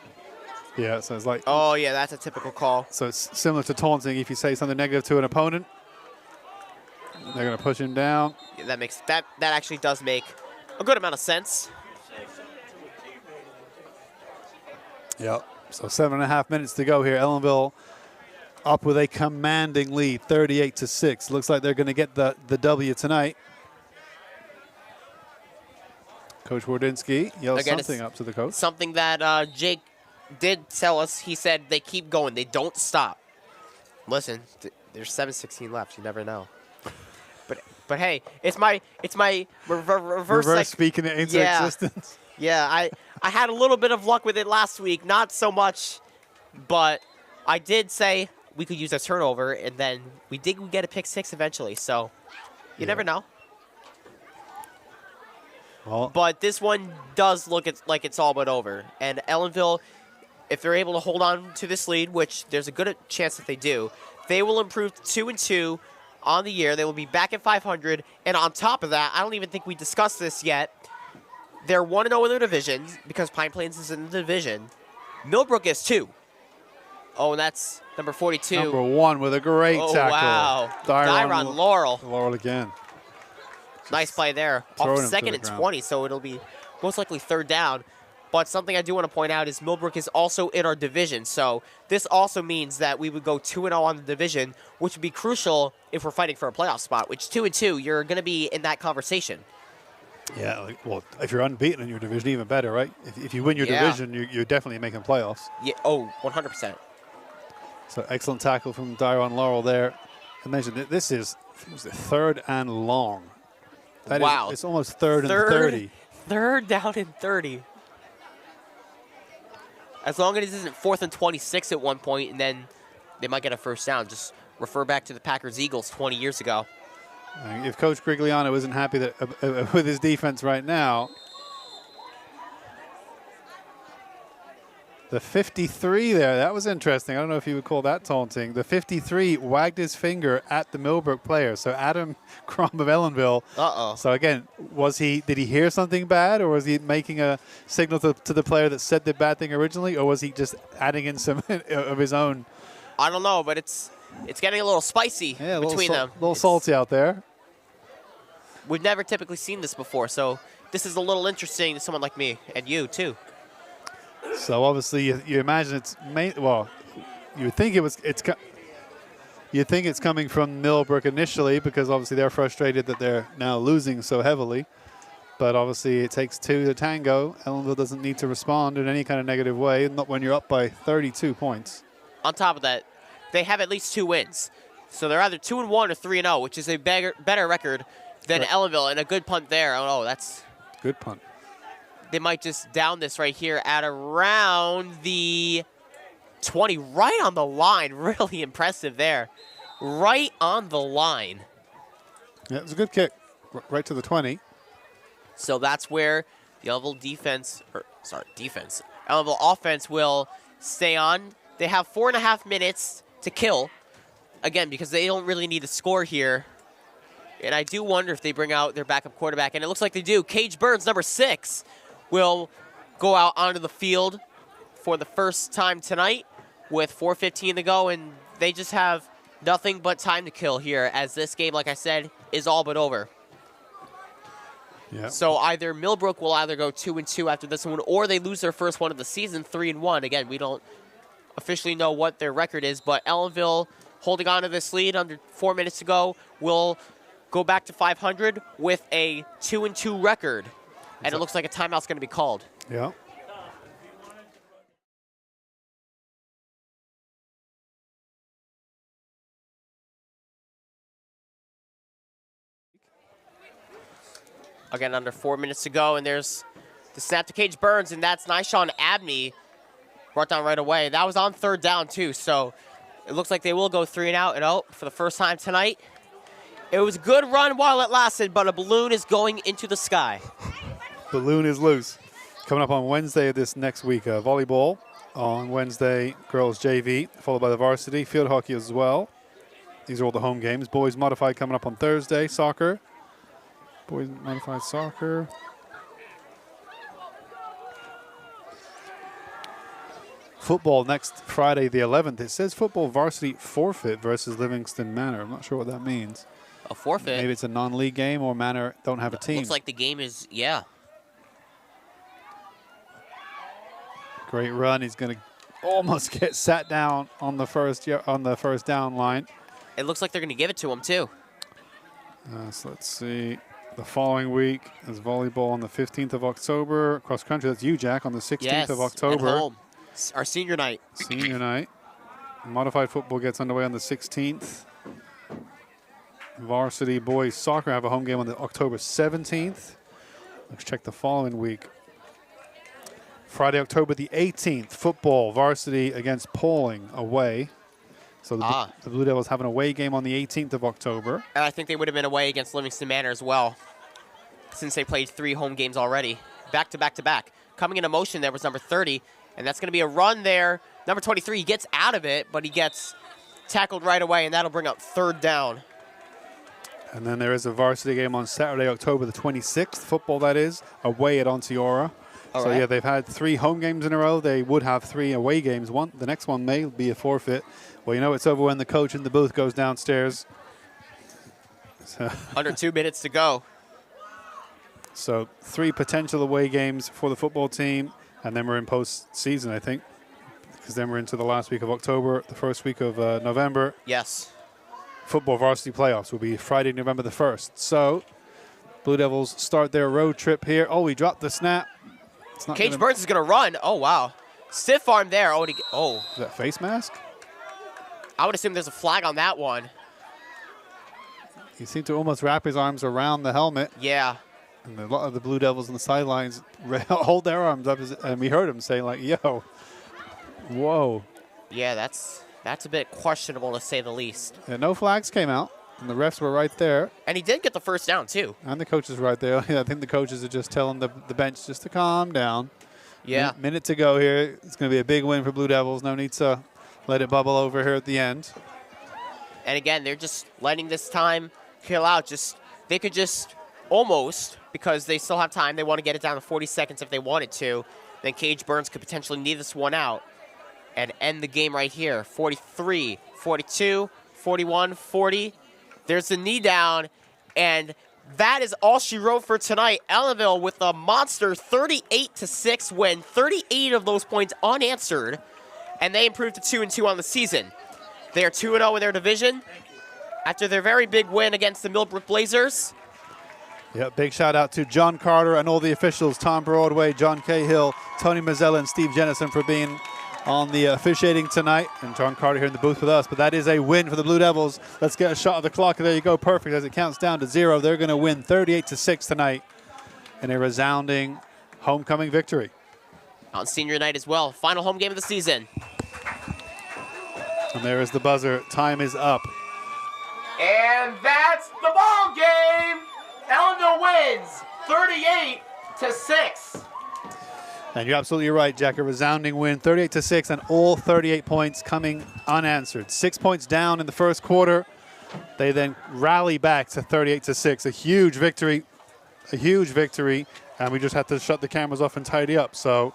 Yeah, so it's like. Oh, yeah, that's a typical call. So it's similar to taunting. If you say something negative to an opponent, they're going to push him down. Yeah, that actually does make a good amount of sense. Yep. So 7.5 minutes to go here. Ellenville up with a commanding lead, 38-6. Looks like they're going to get the W tonight. Coach Wardinski yells something up to the coach. Something that Jake did tell us. He said they keep going. They don't stop. Listen, there's 7:16 left. You never know. But hey, it's my reverse speaking it into existence. Yeah, I had a little bit of luck with it last week. Not so much, but I did say we could use a turnover, and then we did get a pick 6 eventually. So you never know. Well, but this one does look like it's all but over. And Ellenville, if they're able to hold on to this lead, which there's a good chance that they do, they will improve to 2-2 on the year. They will be back at 500. And on top of that, I don't even think we discussed this yet. They're 1-0 in their division because Pine Plains is in the division. Millbrook is 2. Oh, and that's number 42. Number 1 with a great tackle. Wow. Dyron Laurel. Laurel again. Nice play there. Off 2nd and 20, so it'll be most likely 3rd down. But something I do want to point out is Millbrook is also in our division. So this also means that we would go 2-0 on the division, which would be crucial if we're fighting for a playoff spot, which 2-2, you're going to be in that conversation. Yeah, well, if you're unbeaten in your division, even better, right? If you win your division, you're definitely making playoffs. Yeah. Oh, 100%. So excellent tackle from Dyron Laurel there. I mentioned that this is 3rd and long. Wow. It's almost 3rd and 30. 3rd down and 30. As long as it isn't 4th and 26 at one point, and then they might get a first down. Just refer back to the Packers-Eagles 20 years ago. If Coach Grigliano isn't happy that with his defense right now, The 53 there, that was interesting. I don't know if you would call that taunting. The 53 wagged his finger at the Millbrook player. So Adam Crom of Ellenville. Uh-oh. So again, did he hear something bad, or was he making a signal to the player that said the bad thing originally, or was he just adding in some of his own? I don't know, but it's getting a little spicy between them. A little salty out there. We've never typically seen this before, so this is a little interesting to someone like me, and you too. So obviously, you imagine you think it's coming from Millbrook initially, because obviously they're frustrated that they're now losing so heavily. But obviously, it takes two to tango. Ellenville doesn't need to respond in any kind of negative way, not when you're up by 32 points. On top of that, they have at least 2 wins, so they're either 2-1 or 3-0, which is a better record than Ellenville, and a good punt there. Oh, that's good punt. They might just down this right here at around the 20, right on the line. Really impressive there. Right on the line. Yeah, it was a good kick, right to the 20. So that's where the Ellenville Ellenville offense will stay on. They have 4.5 minutes to kill, again, because they don't really need to score here. And I do wonder if they bring out their backup quarterback, and it looks like they do. Cage Burns, number 6, will go out onto the field for the first time tonight with 4:15 to go, and they just have nothing but time to kill here, as this game, like I said, is all but over. Yeah. So either Millbrook will either go 2-2 after this one, or they lose their first one of the season, 3-1. Again, we don't officially know what their record is, but Ellenville, holding on to this lead under 4 minutes to go, will go back to 500 with a 2-2 record. And it looks like a timeout's going to be called. Yeah. Again, under 4 minutes to go, and there's the snap to Cage Burns, and that's Nyshawn Abney brought down right away. That was on 3rd down, too, so it looks like they will go 3-and-out, and for the first time tonight. It was a good run while it lasted, but a balloon is going into the sky. Balloon is loose. Coming up on Wednesday of this next week, volleyball on Wednesday, girls JV, followed by the varsity, field hockey as well. These are all the home games. Boys modified coming up on Thursday, soccer. Boys modified soccer. Football next Friday the 11th. It says football varsity forfeit versus Livingston Manor. I'm not sure what that means. A forfeit? Maybe it's a non-league game, or Manor don't have a team. Looks like the game is, yeah. Great run. He's going to almost get sat down on the first down line. It looks like they're going to give it to him, too. So let's see. The following week is volleyball on the 15th of October. Cross country, that's you, Jack, on the 16th of October. At home. Our senior night. Senior night. Modified football gets underway on the 16th. Varsity boys soccer have a home game on the October 17th. Let's check the following week. Friday, October the 18th, football varsity against Pauling away. So the Blue Devils have an away game on the 18th of October. And I think they would have been away against Livingston Manor as well, since they played 3 home games already, back to back to back. Coming into motion there was number 30, and that's going to be a run there. Number 23, he gets out of it, but he gets tackled right away, and that'll bring up 3rd down. And then there is a varsity game on Saturday, October the 26th, football that is, away at Onteora. So, yeah, they've had 3 home games in a row. They would have 3 away games. The next one may be a forfeit. Well, you know it's over when the coach in the booth goes downstairs. So under 2 minutes to go. So 3 potential away games for the football team, and then we're in postseason, I think, because then we're into the last week of October, the first week of November. Yes. Football varsity playoffs will be Friday, November the 1st. So Blue Devils start their road trip here. Oh, he dropped the snap. Cage Burns is going to run. Oh, wow. Stiff arm there. Is that face mask? I would assume there's a flag on that one. He seemed to almost wrap his arms around the helmet. Yeah. And a lot of the Blue Devils on the sidelines hold their arms up, and we heard him say, like, yo, whoa. Yeah, that's a bit questionable, to say the least. Yeah, no flags came out, and the refs were right there. And he did get the first down, too. And the coaches were right there. I think the coaches are just telling the bench just to calm down. Yeah. Minute to go here. It's going to be a big win for Blue Devils. No need to let it bubble over here at the end. And again, they're just letting this time kill out. They could just almost, because they still have time, they want to get it down to 40 seconds if they wanted to. Then Cage Burns could potentially knee this one out and end the game right here. 43, 42, 41, 40. There's the knee down, and that is all she wrote for tonight. Ellenville with a monster 38-6 win, 38 of those points unanswered, and they improved to 2-2 on the season. They are 2-0 in their division after their very big win against the Millbrook Blazers. Yeah, big shout out to John Carter and all the officials, Tom Broadway, John Cahill, Tony Mazzella, and Steve Jennison for being on the officiating tonight, and John Carter here in the booth with us. But that is a win for the Blue Devils. Let's get a shot of the clock. There you go, perfect as it counts down to 0. They're going to win 38-6 tonight in a resounding homecoming victory. On senior night as well, final home game of the season. And there is the buzzer. Time is up. And that's the ball game. Ellenville wins 38-6. And you're absolutely right, Jack. A resounding win, 38-6, and all 38 points coming unanswered. 6 points down in the first quarter. They then rally back to 38-6. A huge victory, and we just had to shut the cameras off and tidy up. So,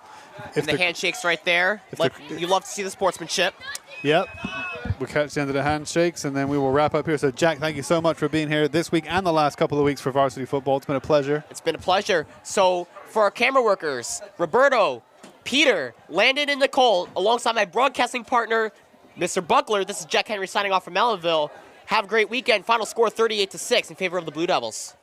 if the handshakes right there. You love to see the sportsmanship. Yep. We'll catch the end of the handshakes, and then we will wrap up here. So, Jack, thank you so much for being here this week and the last couple of weeks for varsity football. It's been a pleasure. It's been a pleasure. So, for our camera workers, Roberto, Peter, Landon, and Nicole, alongside my broadcasting partner, Mr. Buckler, this is Jack Henry signing off from Ellenville. Have a great weekend. Final score 38-6 in favor of the Blue Devils.